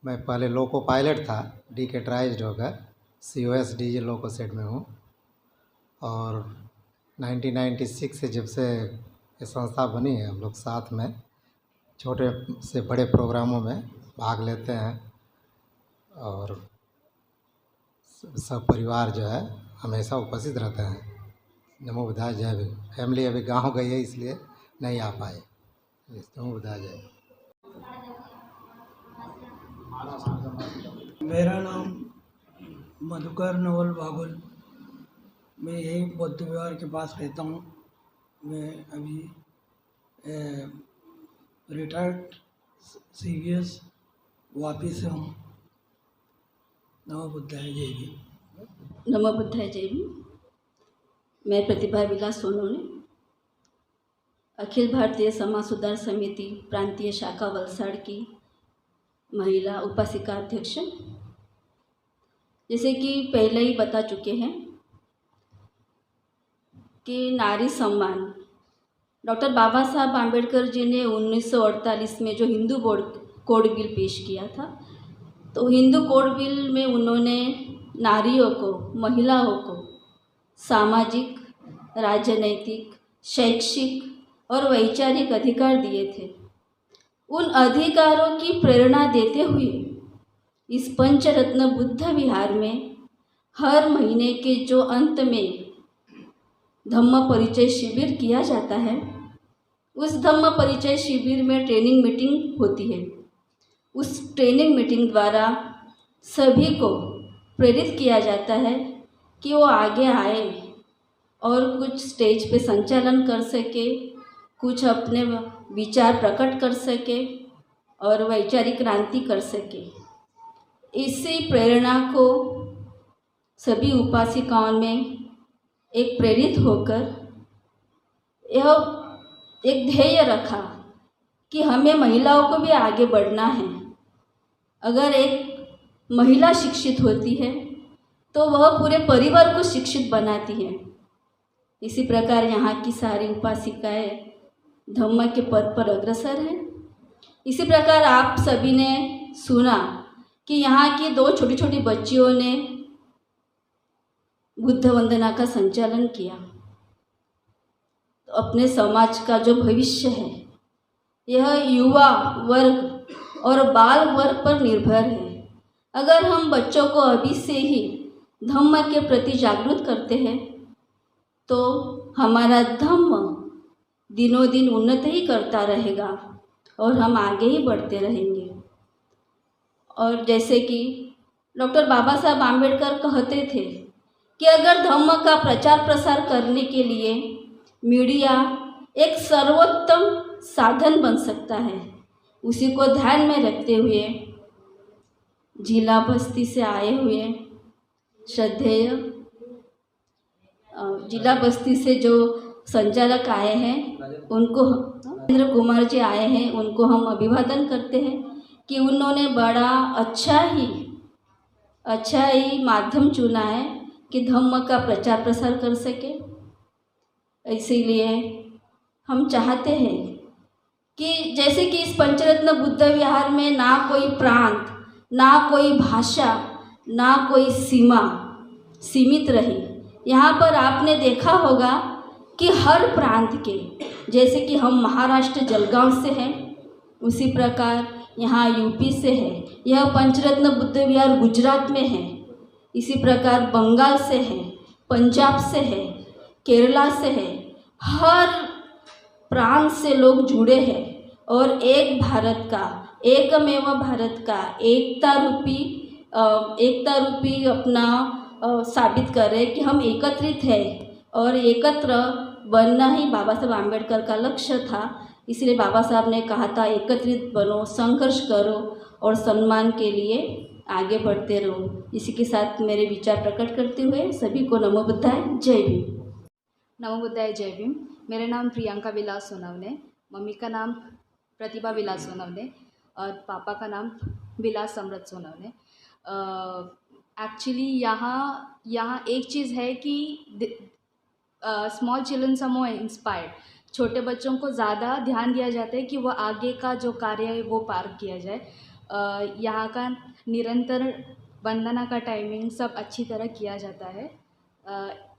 मैं पहले लोको पायलट था, डिकेटराइज्ड होकर COS DG लोको सेट में हूँ और 1996 से जब से ये संस्था बनी है हम लोग साथ में छोटे से बड़े प्रोग्रामों में भाग लेते हैं और सब परिवार जो है हमेशा उपस्थित रहते हैं। नमो बुद्धाय, जय भीम। फैमिली अभी गांव गई है इसलिए नहीं आ पाए। नमो बुद्धाय, जय भीम। मेरा नाम मधुकर नवल बागुल, मैं यही बौद्ध विहार के पास रहता हूँ। मैं अभी रिटायर्ड CVS वापिस हूँ। नमो बुद्धाय, जय भीम। नमो बुद्धाय, जय भीम। मैं प्रतिभा विलास सोनोने, अखिल भारतीय समाज सुधार समिति प्रांतीय शाखा वलसाड़ की महिला उपासिका अध्यक्ष। जैसे कि पहले ही बता चुके हैं कि नारी सम्मान डॉक्टर बाबा साहब आम्बेडकर जी ने 1948 में जो हिंदू कोड बिल पेश किया था, तो हिंदू कोड बिल में उन्होंने नारियों को, महिलाओं को सामाजिक, राजनैतिक, शैक्षिक और वैचारिक अधिकार दिए थे। उन अधिकारों की प्रेरणा देते हुए इस पंचरत्न बुद्ध विहार में हर महीने के जो अंत में धम्म परिचय शिविर किया जाता है, उस धम्म परिचय शिविर में ट्रेनिंग मीटिंग होती है। उस ट्रेनिंग मीटिंग द्वारा सभी को प्रेरित किया जाता है कि वो आगे आए और कुछ स्टेज पे संचालन कर सके, कुछ अपने विचार प्रकट कर सके और वैचारिक क्रांति कर सके। इसी प्रेरणा को सभी उपासिकाओं में एक प्रेरित होकर यह एक ध्येय रखा कि हमें महिलाओं को भी आगे बढ़ना है। अगर एक महिला शिक्षित होती है तो वह पूरे परिवार को शिक्षित बनाती है। इसी प्रकार यहाँ की सारी उपासिकाएं धम्म के पद पर अग्रसर हैं। इसी प्रकार आप सभी ने सुना कि यहाँ की 2 छोटी छोटी बच्चियों ने बुद्ध वंदना का संचालन किया। तो अपने समाज का जो भविष्य है यह युवा वर्ग और बाल वर्ग पर निर्भर है। अगर हम बच्चों को अभी से ही धम्म के प्रति जागरूक करते हैं तो हमारा धम्म दिनों दिन उन्नति ही करता रहेगा और हम आगे ही बढ़ते रहेंगे। और जैसे कि डॉक्टर बाबा साहब आम्बेडकर कहते थे कि अगर धम्म का प्रचार प्रसार करने के लिए मीडिया एक सर्वोत्तम साधन बन सकता है, उसी को ध्यान में रखते हुए जिला बस्ती से आए हुए श्रद्धेय जिला बस्ती से जो संचालक आए हैं उनको राजेंद्र कुमार जी आए हैं, उनको हम अभिवादन करते हैं कि उन्होंने बड़ा अच्छा ही माध्यम चुना है कि धम्म का प्रचार प्रसार कर सके। इसीलिए हम चाहते हैं कि जैसे कि इस पंचरत्न बुद्ध विहार में ना कोई प्रांत, ना कोई भाषा, ना कोई सीमा सीमित रही। यहाँ पर आपने देखा होगा कि हर प्रांत के, जैसे कि हम महाराष्ट्र जलगांव से हैं, उसी प्रकार यहाँ यूपी से है, यह पंचरत्न बुद्ध विहार गुजरात में है, इसी प्रकार बंगाल से है, पंजाब से है, केरला से है। हर प्रांत से लोग जुड़े हैं और एक भारत का, एकमेव भारत का एकता रूपी अपना साबित कर रहे कि हम एकत्रित हैं और एकत्र बनना ही बाबा साहब आम्बेडकर का लक्ष्य था। इसलिए बाबा साहब ने कहा था एकत्रित बनो, संघर्ष करो और सम्मान के लिए आगे बढ़ते रहो। इसी के साथ मेरे विचार प्रकट करते हुए सभी को नमो बुद्धाय, जय भीम। नमो बुद्धाय, जय भीम। मेरा नाम प्रियंका विलास सोनवने, मम्मी का नाम प्रतिभा विलास सोनवने और पापा का नाम विलास समृत सोनवने। एक्चुअली यहाँ एक चीज़ है कि small children are more inspired. छोटे बच्चों को ज़्यादा ध्यान दिया जाता है कि वो आगे का जो कार्य है वो पार किया जाए। यहाँ का निरंतर वंदना का टाइमिंग सब अच्छी तरह किया जाता है।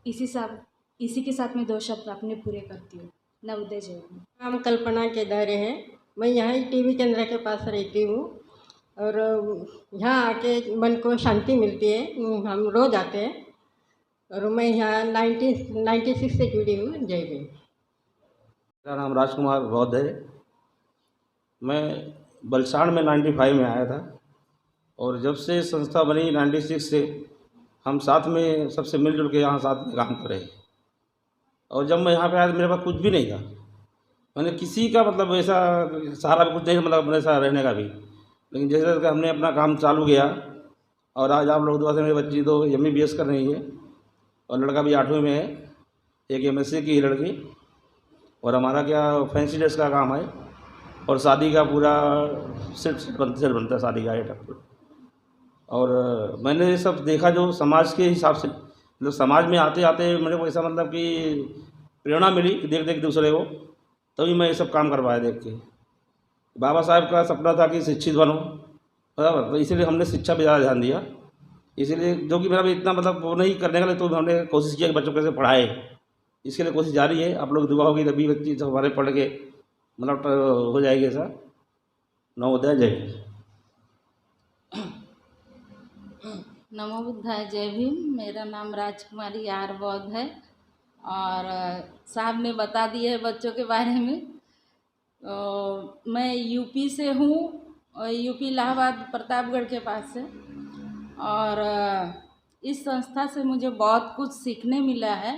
इसी के साथ मैं 2 शब्द अपने पूरे करती हूँ। नवोदय जय भीम। नाम कल्पना के दायरे हैं। मैं यहाँ ही टीवी केंद्र के पास रहती हूँ और यहाँ आके मन को शांति मिलती है। हम रोज आते हैं और मैं यहाँ 1996 से जुड़ी हूँ। जय भीम। मेरा नाम राजकुमार बौद्ध है। मैं वलसाड़ में 95 में आया था और जब से संस्था बनी 96 से हम साथ में सबसे मिलजुल के यहाँ साथ में काम कर रहे हैं। और जब मैं यहाँ पे आया तो मेरे पास कुछ भी नहीं था, मैंने किसी का मतलब ऐसा सहारा भी कुछ नहीं, मतलब अपने साथ रहने का भी। लेकिन जैसे जैसे हमने अपना काम चालू किया और आज आप लोग दुआ से मेरी बच्ची तो MBBS कर रही है और लड़का भी 8वीं में है, एक MSc की लड़की। और हमारा क्या फैंसी ड्रेस का काम है और शादी का पूरा सेट बनता है, शादी का आइटम। और मैंने ये सब देखा जो समाज के हिसाब से, मतलब समाज में आते आते मेरे को ऐसा मतलब कि प्रेरणा मिली कि देख देख दूसरे को, तभी मैं ये सब काम कर पाया देख के। बाबा साहब का सपना था कि शिक्षित बनो, बराबर, तो इसीलिए हमने शिक्षा पर ज़्यादा ध्यान दिया। इसीलिए जो कि मेरा भी इतना मतलब वो नहीं करने का लिए, तो हमने कोशिश किया कि बच्चों को कैसे पढ़ाए। इसके लिए कोशिश जारी है। आप लोग दुआ होगी तभी बच्ची सब हमारे पढ़ के मतलब हो जाएगी ऐसा। नवोदय जय भीम। नमो बुद्धाय, जय भीम। मेरा नाम राजकुमारी आर बौद्ध है और साहब ने बता दिया है बच्चों के बारे में। मैं यूपी से हूँ, यूपी इलाहाबाद प्रतापगढ़ के पास से। और इस संस्था से मुझे बहुत कुछ सीखने मिला है।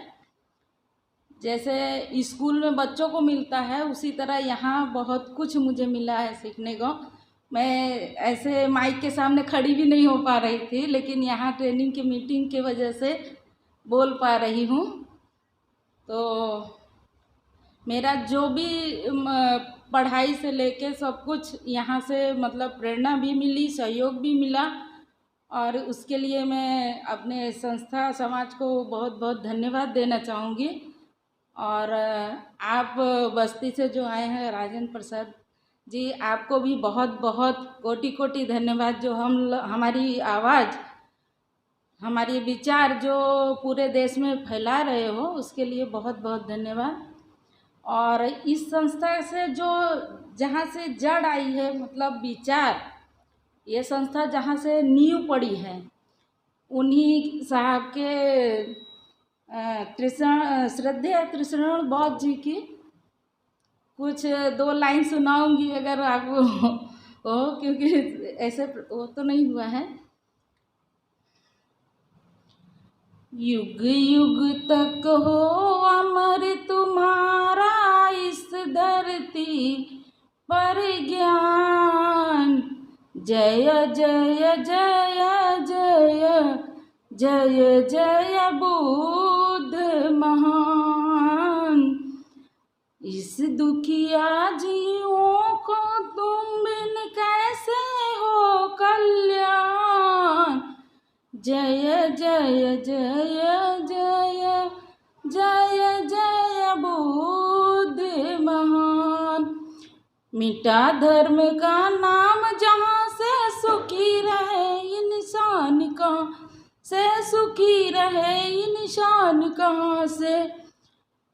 जैसे स्कूल में बच्चों को मिलता है उसी तरह यहाँ बहुत कुछ मुझे मिला है सीखने को। मैं ऐसे माइक के सामने खड़ी भी नहीं हो पा रही थी, लेकिन यहाँ ट्रेनिंग की मीटिंग की वजह से बोल पा रही हूँ। तो मेरा जो भी पढ़ाई से लेके सब कुछ यहाँ से मतलब प्रेरणा भी मिली, सहयोग भी मिला और उसके लिए मैं अपने संस्था समाज को बहुत बहुत धन्यवाद देना चाहूँगी। और आप बस्ती से जो आए हैं राजेंद्र प्रसाद जी, आपको भी बहुत बहुत कोटि कोटि धन्यवाद। जो हमारी आवाज़, हमारे विचार जो पूरे देश में फैला रहे हो उसके लिए बहुत बहुत धन्यवाद। और इस संस्था से जो जहाँ से जड़ आई है मतलब विचार, ये संस्था जहाँ से नींव पड़ी है उन्हीं साहब के श्रद्धेय त्रिशरण बौद्ध जी की कुछ 2 लाइन सुनाऊंगी अगर आप हो, क्योंकि ऐसे वो तो नहीं हुआ है। युग युग तक हो अमर तुम्हारा इस धरती पर ज्ञान। जय जय जय जय जय जय बुद्ध महान। इस दुखिया जीवों को तुम बिन कैसे हो कल्याण। जय जय जय जय जय जय बुद्ध महान। मिटा धर्म का नाम जहाँ से सुखी रहे इंसान, कहाँ से सुखी रहे इंसान, कहाँ से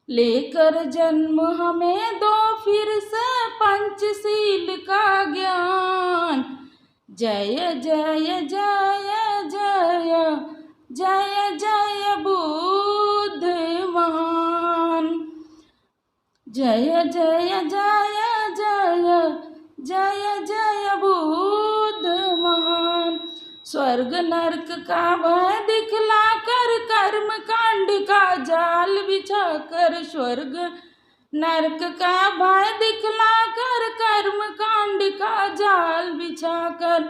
लेकर जन्म हमें दो फिर से पंचशील का ज्ञान। जय जय जय जय जय जय बुद्ध महान। जय जय जय जय जय जय बुद्ध महान। स्वर्ग नरक का भय दिखला कर कर्म कांड का जाल बिछा कर स्वर्ग नरक का भय दिखला कर कर्म कांड का जाल बिछाकर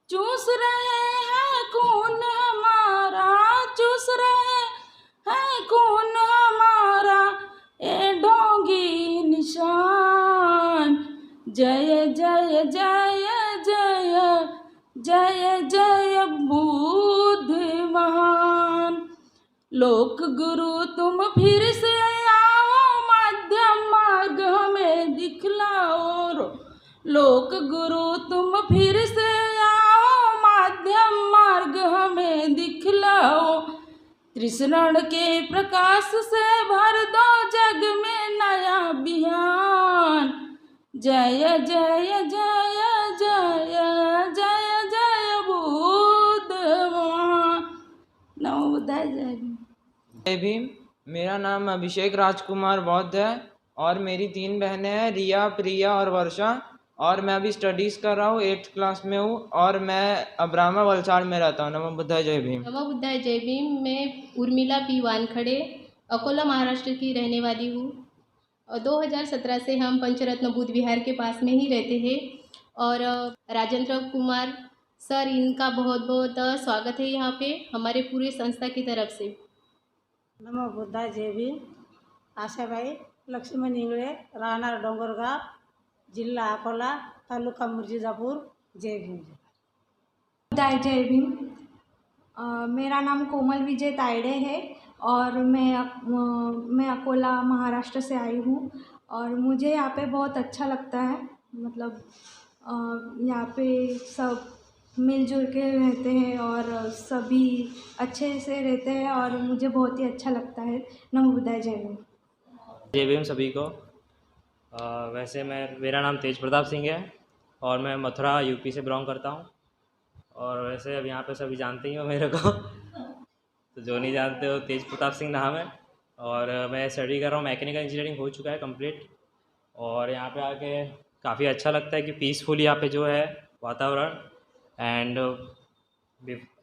चूस रहे हैं खून हमारा, चूस रहे हैं खून हमारा ए ढोंगी निशान। जय जय जय जय जय जय बुद्ध महान। लोक गुरु तुम फिर से आओ, मध्यम मार्ग हमें दिखलाओ। लोक गुरु तुम फिर से आओ, मध्यम मार्ग हमें दिखलाओ। त्रिशरण के प्रकाश से भर दो जग में नया बिहान। जय जय जय जय जय जय बुद्ध महान। नमो बुद्धाय, जय भीम। जय भीम। मेरा नाम अभिषेक राजकुमार बौद्ध है और मेरी 3 बहनें हैं, रिया, प्रिया और वर्षा। और मैं अभी स्टडीज़ कर रहा हूँ, 8th क्लास में हूँ और मैं अब्रामा वलसाड़ में रहता हूँ। नमो बुद्धाय, जय भीम। नमो बुद्धाय, जय भीम। मैं उर्मिला पी वानखड़े, अकोला, महाराष्ट्र की रहने वाली हूँ। और 2017 से हम पंचरत्न बुद्ध विहार के पास में ही रहते हैं। और राजेंद्र कुमार सर, इनका बहुत बहुत स्वागत है यहाँ पे हमारे पूरे संस्था की तरफ से। नमो बुद्धाय, जय भीम। आशाबाई लक्ष्मण इंगळे, राहणार डोंगरगाव, जिल्हा अकोला, तालुका मुर्जिजापूर, जय भीम। बुद्धाय, जय भीम। मेरा नाम कोमल विजय तायड़े है और मैं अकोला, महाराष्ट्र से आई हूँ। और मुझे यहाँ पे बहुत अच्छा लगता है, मतलब यहाँ पे सब मिलजुल के रहते हैं और सभी अच्छे से रहते हैं और मुझे बहुत ही अच्छा लगता है। नमो बुद्धाय, जय भीम। जय भीम सभी को। वैसे मेरा नाम तेज प्रताप सिंह है और मैं मथुरा यूपी से बिलोंग करता हूँ। और वैसे अब यहाँ पे सभी जानते ही हो मेरे को तो जो नहीं जानते हो, तेज प्रताप सिंह नाम है। और मैं स्टडी कर रहा हूँ, मैकेनिकल इंजीनियरिंग हो चुका है कंप्लीट। और यहाँ पे आके काफ़ी अच्छा लगता है कि पीसफुल यहाँ पे जो है वातावरण। एंड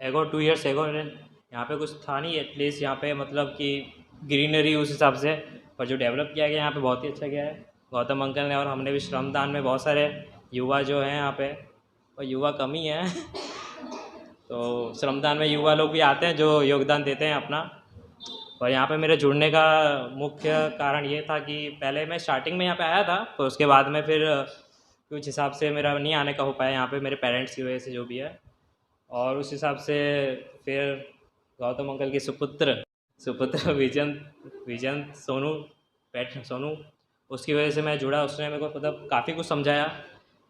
एगो 2 years एगो यहाँ पे कुछ था नहीं, एटलीस्ट यहाँ पे मतलब कि ग्रीनरी उस हिसाब से, पर जो डेवलप किया गया यहाँ पे बहुत ही अच्छा किया है गौतम अंकल ने। और हमने भी श्रमदान में बहुत सारे युवा जो हैं यहाँ पे, और युवा कम ही हैं तो श्रमदान में युवा लोग भी आते हैं जो योगदान देते हैं अपना। और यहाँ पे मेरे जुड़ने का मुख्य कारण ये था कि पहले मैं स्टार्टिंग में यहाँ पे आया था, तो उसके बाद में फिर कुछ हिसाब से मेरा नहीं आने का हो पाया यहाँ पे, मेरे पेरेंट्स की वजह से जो भी है। और उस हिसाब से फिर गौतम अंकल के सुपुत्र विजन सोनू उसकी वजह से मैं जुड़ा। उसने मेरे को मतलब काफ़ी कुछ समझाया,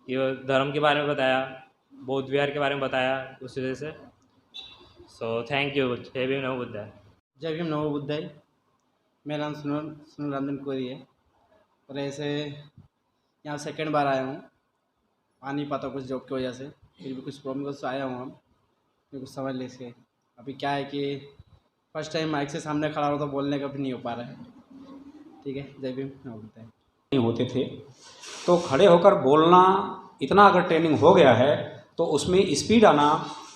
कि धर्म के बारे में बताया, बौद्ध विहार के बारे में बताया, उस वजह से। So thank you. जय भीम, नमो बुद्धाय। जय भीम, नमो बुद्धाय। मेरा नाम सुनील रंजन कोरी है और ऐसे यहाँ 2nd बार आया हूँ। आ नहीं पाता कुछ जॉब की वजह से, फिर भी कुछ प्रॉब्लम से आया हूँ। हम कुछ समझ ले इसके। अभी क्या है कि फर्स्ट टाइम माइक से सामने खड़ा हो तो बोलने का भी नहीं हो पा रहा है। ठीक है, जय भीम, नमो बुद्धाय। होते थे तो खड़े होकर बोलना, इतना अगर ट्रेनिंग हो गया है तो उसमें स्पीड आना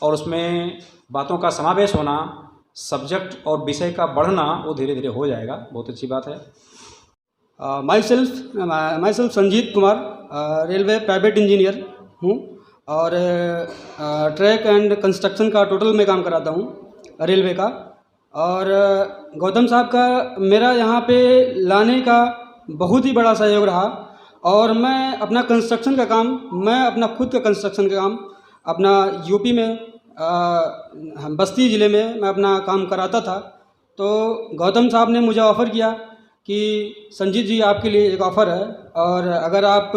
और उसमें बातों का समावेश होना, सब्जेक्ट और विषय का बढ़ना, वो धीरे धीरे हो जाएगा। बहुत अच्छी बात है। My self Sanjeet Kumar, railway private engineer हूँ और ट्रैक एंड कंस्ट्रक्शन का टोटल में काम कराता हूँ रेलवे का। और गौतम साहब का मेरा यहाँ पे लाने का बहुत ही बड़ा सहयोग रहा। और मैं अपना कंस्ट्रक्शन का काम, मैं अपना खुद का कंस्ट्रक्शन का काम अपना यूपी में बस्ती ज़िले में मैं अपना काम कराता था। तो गौतम साहब ने मुझे ऑफ़र किया कि संजीत जी आपके लिए एक ऑफ़र है और अगर आप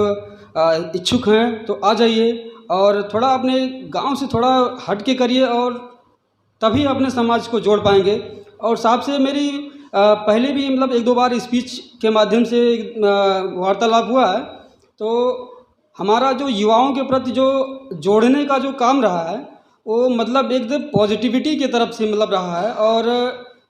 इच्छुक हैं तो आ जाइए और थोड़ा अपने गांव से थोड़ा हट के करिए और तभी अपने समाज को जोड़ पाएंगे। और साहब से मेरी पहले भी मतलब 1-2 बार स्पीच के माध्यम से वार्तालाप हुआ है। तो हमारा जो युवाओं के प्रति जो जोड़ने का जो काम रहा है वो मतलब एकदम पॉजिटिविटी की तरफ से मतलब रहा है। और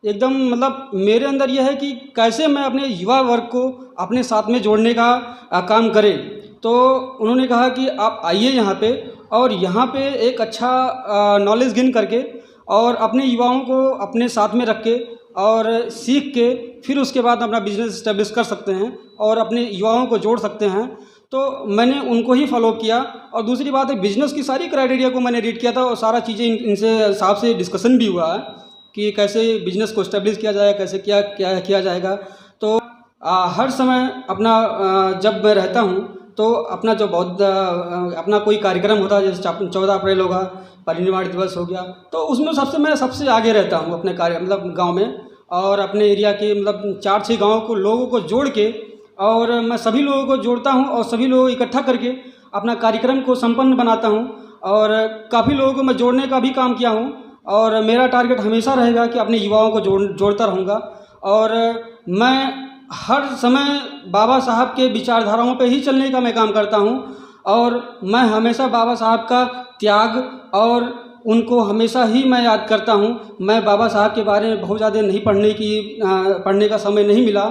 एकदम मतलब मेरे अंदर यह है कि कैसे मैं अपने युवा वर्ग को अपने साथ में जोड़ने का काम करें। तो उन्होंने कहा कि आप आइए यहाँ पे और यहाँ पे एक अच्छा नॉलेज गेन करके और अपने युवाओं को अपने साथ में रख के और सीख के फिर उसके बाद अपना बिजनेस इस्टेब्लिश कर सकते हैं और अपने युवाओं को जोड़ सकते हैं। तो मैंने उनको ही फॉलो किया। और दूसरी बात है, बिज़नेस की सारी क्राइटेरिया को मैंने रीड किया था और सारा चीज़ें इनसे साहब से डिस्कशन भी हुआ है कि कैसे बिज़नेस को इस्टेब्लिश किया जाए, कैसे क्या क्या किया जाएगा। तो हर समय अपना जब मैं रहता हूँ तो अपना जो अपना कोई कार्यक्रम होता है, जैसे 14 अप्रैल होगा, परिनिर्वाण दिवस हो गया, तो उसमें मैं सबसे आगे रहता हूँ अपने कार्य मतलब गांव में। और अपने एरिया के मतलब 4-6 गाँव को लोगों को जोड़ के, और मैं सभी लोगों को जोड़ता हूँ और सभी लोगों को इकट्ठा करके अपना कार्यक्रम को संपन्न बनाता हूँ। और काफ़ी लोगों को मैं जोड़ने का भी काम किया हूँ और मेरा टारगेट हमेशा रहेगा कि अपने युवाओं को जोड़ता रहूँगा। और मैं हर समय बाबा साहब के विचारधाराओं पे ही चलने का मैं काम करता हूँ। और मैं हमेशा बाबा साहब का त्याग और उनको हमेशा ही मैं याद करता हूँ। मैं बाबा साहब के बारे में बहुत ज़्यादा नहीं पढ़ने का समय नहीं मिला,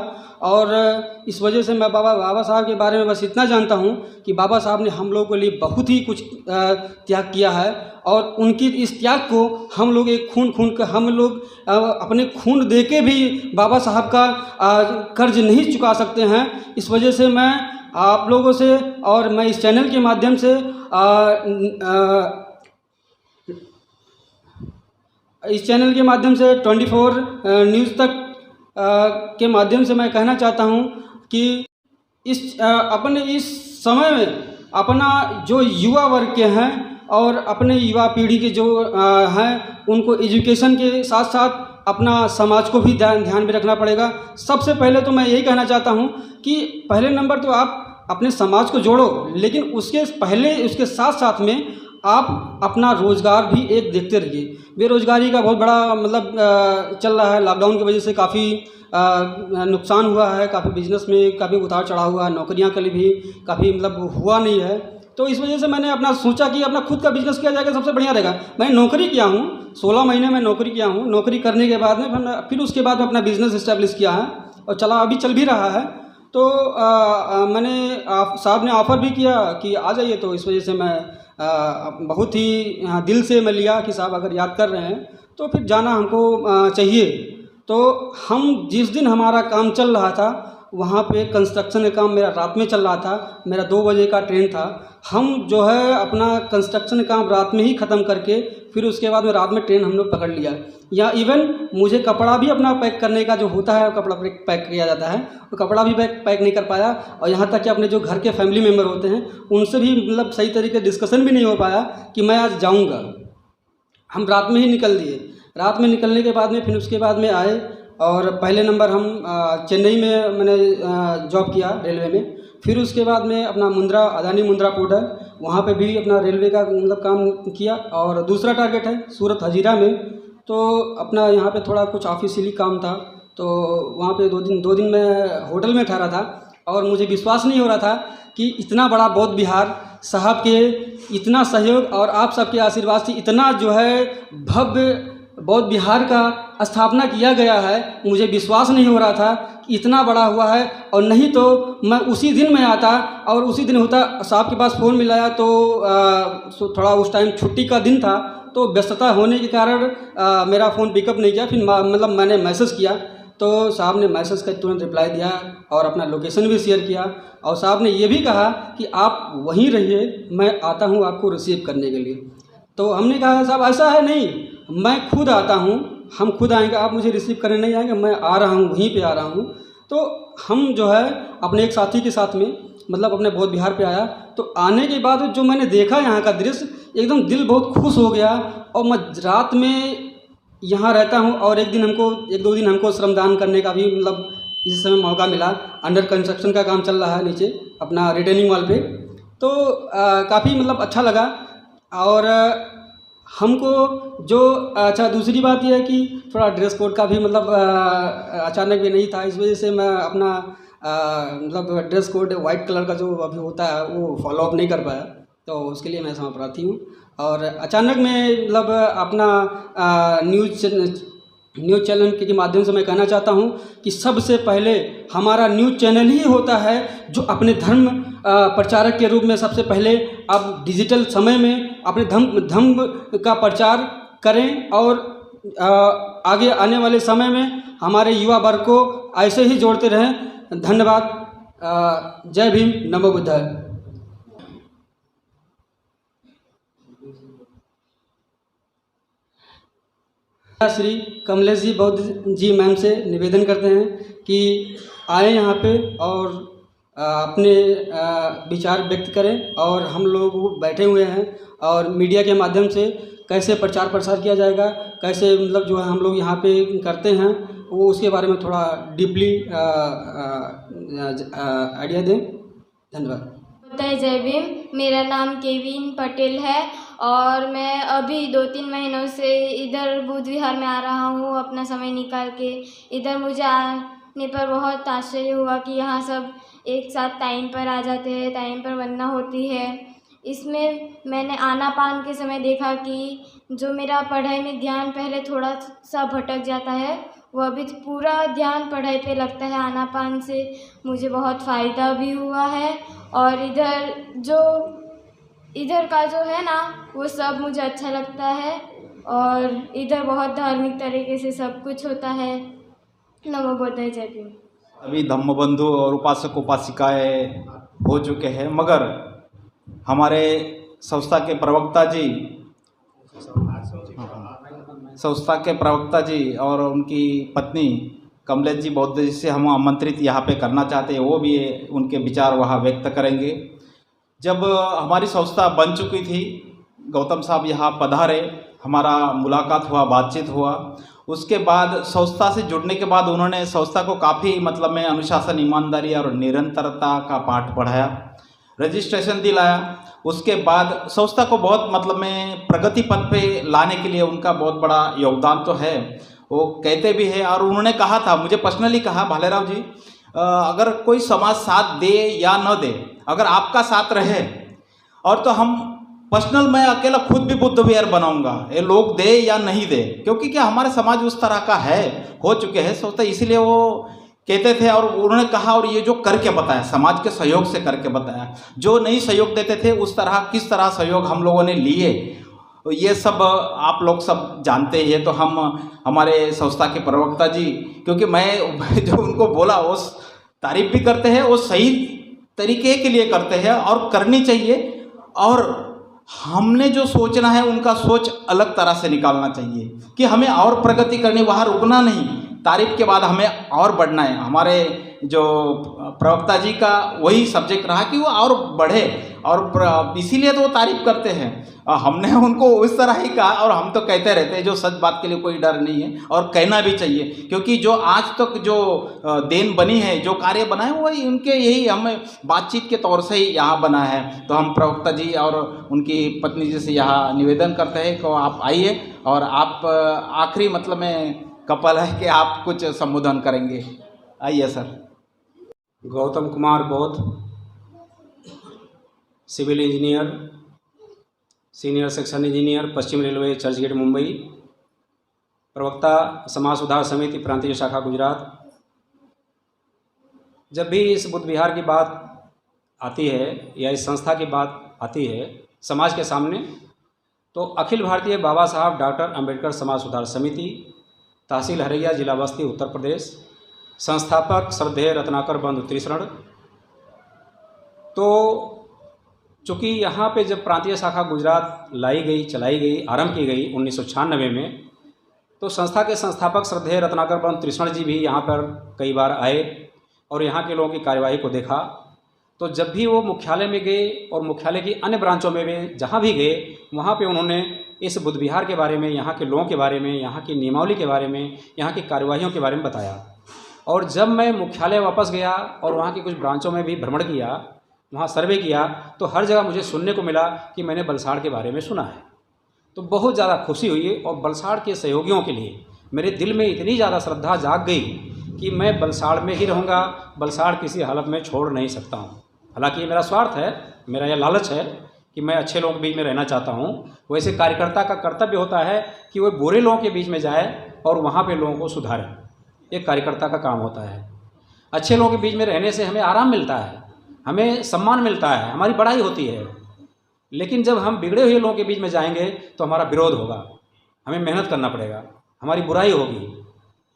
और इस वजह से मैं बाबा साहब के बारे में बस इतना जानता हूँ कि बाबा साहब ने हम लोगों के लिए बहुत ही कुछ त्याग किया है। और उनकी इस त्याग को हम लोग एक हम लोग अपने खून दे के भी बाबा साहब का कर्ज नहीं चुका सकते हैं। इस वजह से मैं आप लोगों से और मैं इस चैनल के माध्यम से इस चैनल के माध्यम से 24 न्यूज़ तक के माध्यम से मैं कहना चाहता हूं कि अपने इस समय में अपना जो युवा वर्ग के हैं और अपने युवा पीढ़ी के जो हैं, उनको एजुकेशन के साथ साथ अपना समाज को भी ध्यान में रखना पड़ेगा। सबसे पहले तो मैं यही कहना चाहता हूं कि पहले नंबर तो आप अपने समाज को जोड़ो, लेकिन उसके पहले उसके साथ साथ में आप अपना रोज़गार भी एक देखते रहिए। बेरोज़गारी का बहुत बड़ा मतलब चल रहा है। लॉकडाउन की वजह से काफ़ी नुकसान हुआ है, काफ़ी बिजनेस में काफ़ी उतार चढ़ाव हुआ है, नौकरियां के लिए भी काफ़ी मतलब हुआ नहीं है। तो इस वजह से मैंने अपना सोचा कि अपना खुद का बिजनेस किया जाएगा, सबसे बढ़िया रहेगा। मैंने नौकरी किया हूँ, 16 महीने में नौकरी किया हूँ। नौकरी करने के बाद में फिर उसके बाद में अपना बिजनेस इस्टेब्लिश किया है और अभी चल भी रहा है। तो मैंने साहब ने ऑफ़र भी किया कि आ जाइए, तो इस वजह से मैं बहुत ही दिल से मैं लिया कि साहब अगर याद कर रहे हैं तो फिर जाना हमको चाहिए। तो हम जिस दिन हमारा काम चल रहा था वहाँ पे कंस्ट्रक्शन का काम मेरा रात में चल रहा था, मेरा 2 बजे का ट्रेन था। हम जो है अपना कंस्ट्रक्शन काम रात में ही ख़त्म करके फिर उसके बाद में रात में ट्रेन हम लोग पकड़ लिया। या इवन मुझे कपड़ा भी अपना पैक करने का जो होता है, कपड़ा पैक किया जाता है, तो कपड़ा भी पैक नहीं कर पाया। और यहाँ तक कि अपने जो घर के फैमिली मेम्बर होते हैं उनसे भी मतलब सही तरीके से डिस्कशन भी नहीं हो पाया कि मैं आज जाऊँगा। हम रात में ही निकल दिए। रात में निकलने के बाद में फिर उसके बाद में आए और पहले नंबर हम चेन्नई में मैंने जॉब किया रेलवे में। फिर उसके बाद में अपना अदानी मुंद्रा पोर्ट है, वहाँ पे भी अपना रेलवे का मतलब काम किया। और दूसरा टारगेट है सूरत हजीरा में, तो अपना यहाँ पे थोड़ा कुछ ऑफिशियली काम था, तो वहाँ पे 2 दिन मैं होटल में ठहरा था। और मुझे विश्वास नहीं हो रहा था कि इतना बड़ा बौद्ध विहार साहब के इतना सहयोग और आप सबके आशीर्वाद से इतना जो है भव्य बौद्ध विहार का स्थापना किया गया है। मुझे विश्वास नहीं हो रहा था कि इतना बड़ा हुआ है। और नहीं तो मैं उसी दिन में आता और उसी दिन होता। साहब के पास फ़ोन मिलाया तो थोड़ा उस टाइम छुट्टी का दिन था, तो व्यस्तता होने के कारण मेरा फ़ोन पिकअप नहीं किया। फिर मतलब मैंने मैसेज किया तो साहब ने मैसेज का तुरंत रिप्लाई दिया और अपना लोकेशन भी शेयर किया। और साहब ने ये भी कहा कि आप वहीं रहिए, मैं आता हूँ आपको रिसीव करने के लिए। तो हमने कहा साहब ऐसा है नहीं, मैं खुद आता हूँ, हम खुद आएंगे, आप मुझे रिसीव करने नहीं आएंगे, मैं आ रहा हूँ, वहीं पे आ रहा हूँ। तो हम जो है अपने एक साथी के साथ में मतलब अपने बौद्ध विहार पे आया। तो आने के बाद जो मैंने देखा यहाँ का दृश्य, एकदम दिल बहुत खुश हो गया। और मैं रात में यहाँ रहता हूँ और 1-2 दिन हमको श्रमदान करने का भी मतलब इस समय मौका मिला। अंडर कंस्ट्रक्शन का काम चल रहा है नीचे अपना रिटेनिंग वॉल पे, तो काफ़ी मतलब अच्छा लगा। और हमको जो अच्छा दूसरी बात यह है कि थोड़ा ड्रेस कोड का भी मतलब अचानक भी नहीं था, इस वजह से मैं अपना मतलब ड्रेस कोड वाइट कलर का जो अभी होता है वो फॉलो अप नहीं कर पाया, तो उसके लिए मैं क्षमा प्रार्थी हूँ। और अचानक में मतलब अपना न्यूज़ चैनल के माध्यम से मैं कहना चाहता हूँ कि सबसे पहले हमारा न्यूज़ चैनल ही होता है जो अपने धर्म प्रचारक के रूप में सबसे पहले अब डिजिटल समय में अपने धर्म का प्रचार करें और आगे आने वाले समय में हमारे युवा वर्ग को ऐसे ही जोड़ते रहें। धन्यवाद। जय भीम, नमो बुद्धाय। श्री कमलेश जी बौद्ध जी मैम से निवेदन करते हैं कि आए यहाँ पे और अपने विचार व्यक्त करें, और हम लोग बैठे हुए हैं और मीडिया के माध्यम से कैसे प्रचार प्रसार किया जाएगा, कैसे मतलब जो है हम लोग यहाँ पे करते हैं वो उसके बारे में थोड़ा डीपली आइडिया दें। धन्यवाद। जय भीम। मेरा नाम केविन पटेल है और मैं अभी 2-3 महीनों से इधर बुद्ध विहार में आ रहा हूँ अपना समय निकाल के। इधर मुझे आने पर बहुत आश्चर्य हुआ कि यहाँ सब एक साथ टाइम पर आ जाते हैं, टाइम पर वंदना होती है। इसमें मैंने आनापान के समय देखा कि जो मेरा पढ़ाई में ध्यान पहले थोड़ा सा भटक जाता है, वो अभी पूरा ध्यान पढ़ाई पे लगता है। आनापान से मुझे बहुत फ़ायदा भी हुआ है और इधर का जो है ना वो सब मुझे अच्छा लगता है और इधर बहुत धार्मिक तरीके से सब कुछ होता है। नमो बुद्धाय। जय भीम। अभी धम्मबंधु और उपासक उपासिकाएं हो चुके हैं, मगर हमारे संस्था के प्रवक्ता जी और उनकी पत्नी कमलेश जी बौद्ध जी से हम आमंत्रित यहाँ पे करना चाहते हैं। वो भी उनके विचार वहाँ व्यक्त करेंगे। जब हमारी संस्था बन चुकी थी, गौतम साहब यहाँ पधारे, हमारा मुलाकात हुआ, बातचीत हुआ। उसके बाद संस्था से जुड़ने के बाद उन्होंने संस्था को काफ़ी मतलब में अनुशासन, ईमानदारी और निरंतरता का पाठ पढ़ाया, रजिस्ट्रेशन दिलाया। उसके बाद संस्था को बहुत मतलब में प्रगति पथ पे लाने के लिए उनका बहुत बड़ा योगदान तो है, वो कहते भी है। और उन्होंने कहा था, मुझे पर्सनली कहा, भालेराव जी अगर कोई समाज साथ दे या न दे, अगर आपका साथ रहे और तो हम पर्सनल मैं अकेला खुद भी बुद्ध विहार बनाऊंगा, ये लोग दे या नहीं दे, क्योंकि क्या हमारे समाज उस तरह का है, हो चुके हैं सोचते, इसलिए वो कहते थे। और उन्होंने कहा, और ये जो करके बताया, समाज के सहयोग से करके बताया, जो नहीं सहयोग देते थे उस तरह किस तरह सहयोग हम लोगों ने लिए, ये सब आप लोग सब जानते ही है। तो हम हमारे संस्था के प्रवक्ता जी, क्योंकि मैं जो उनको बोला वो तारीफ भी करते हैं, वो सही तरीके के लिए करते हैं और करनी चाहिए। और हमने जो सोचना है उनका सोच अलग तरह से निकालना चाहिए कि हमें और प्रगति करनी, वहाँ रुकना नहीं, तारीफ के बाद हमें और बढ़ना है। हमारे जो प्रवक्ता जी का वही सब्जेक्ट रहा कि वो और बढ़े, और इसीलिए तो वो तारीफ करते हैं। हमने उनको उस तरह ही कहा और हम तो कहते रहते हैं, जो सच बात के लिए कोई डर नहीं है और कहना भी चाहिए, क्योंकि जो आज तक जो देन बनी है, जो कार्य बना है, वही उनके यही हमें बातचीत के तौर से ही यहाँ बना है। तो हम प्रवक्ता जी और उनकी पत्नी जी से यहाँ निवेदन करते हैं कि आप आइए और आप आखिरी मतलब में कपल है कि आप कुछ संबोधन करेंगे। आइए sir. Gautam Kumar Baudh, civil engineer, senior section engineer, पश्चिम रेलवे, चर्चगेट, मुंबई। प्रवक्ता समाज सुधार समिति प्रांतीय शाखा गुजरात। जब भी इस बुद्ध विहार की बात आती है या इस संस्था की बात आती है समाज के सामने, तो अखिल भारतीय बाबा साहब डॉक्टर अंबेडकर समाज सुधार समिति, तहसील हरैया, जिला बस्ती, उत्तर प्रदेश, संस्थापक श्रद्धेय रत्नाकर बंधु त्रिशरण। तो चूँकि यहाँ पे जब प्रांतीय शाखा गुजरात लाई गई, चलाई गई, आरंभ की गई 1996 में, तो संस्था के संस्थापक श्रद्धेय रत्नाकर बंधु त्रिशरण जी भी यहाँ पर कई बार आए और यहाँ के लोगों की कार्यवाही को देखा। तो जब भी वो मुख्यालय में गए और मुख्यालय की अन्य ब्रांचों में भी जहाँ भी गए, वहाँ पे उन्होंने इस बुद्ध विहार के बारे में, यहाँ के लोगों के बारे में, यहाँ की नियमावली के बारे में, यहाँ की कार्यवाहियों के बारे में बताया। और जब मैं मुख्यालय वापस गया और वहाँ की कुछ ब्रांचों में भी भ्रमण किया, वहाँ सर्वे किया, तो हर जगह मुझे सुनने को मिला कि मैंने बलसाड़ के बारे में सुना है। तो बहुत ज़्यादा खुशी हुई और बलसाड़ के सहयोगियों के लिए मेरे दिल में इतनी ज़्यादा श्रद्धा जाग गई कि मैं बलसाड़ में ही रहूँगा, बलसाड़ किसी हालत में छोड़ नहीं सकता हूँ। हालांकि ये मेरा स्वार्थ है, मेरा यह लालच है कि मैं अच्छे लोगों के बीच में रहना चाहता हूँ। वैसे कार्यकर्ता का कर्तव्य होता है कि वो बुरे लोगों के बीच में जाए और वहाँ पे लोगों को सुधारे, ये कार्यकर्ता का काम होता है। अच्छे लोगों के बीच में रहने से हमें आराम मिलता है, हमें सम्मान मिलता है, हमारी बड़ाई होती है। लेकिन जब हम बिगड़े हुए लोगों के बीच में जाएंगे तो हमारा विरोध होगा, हमें मेहनत करना पड़ेगा। हमारी बुराई होगी,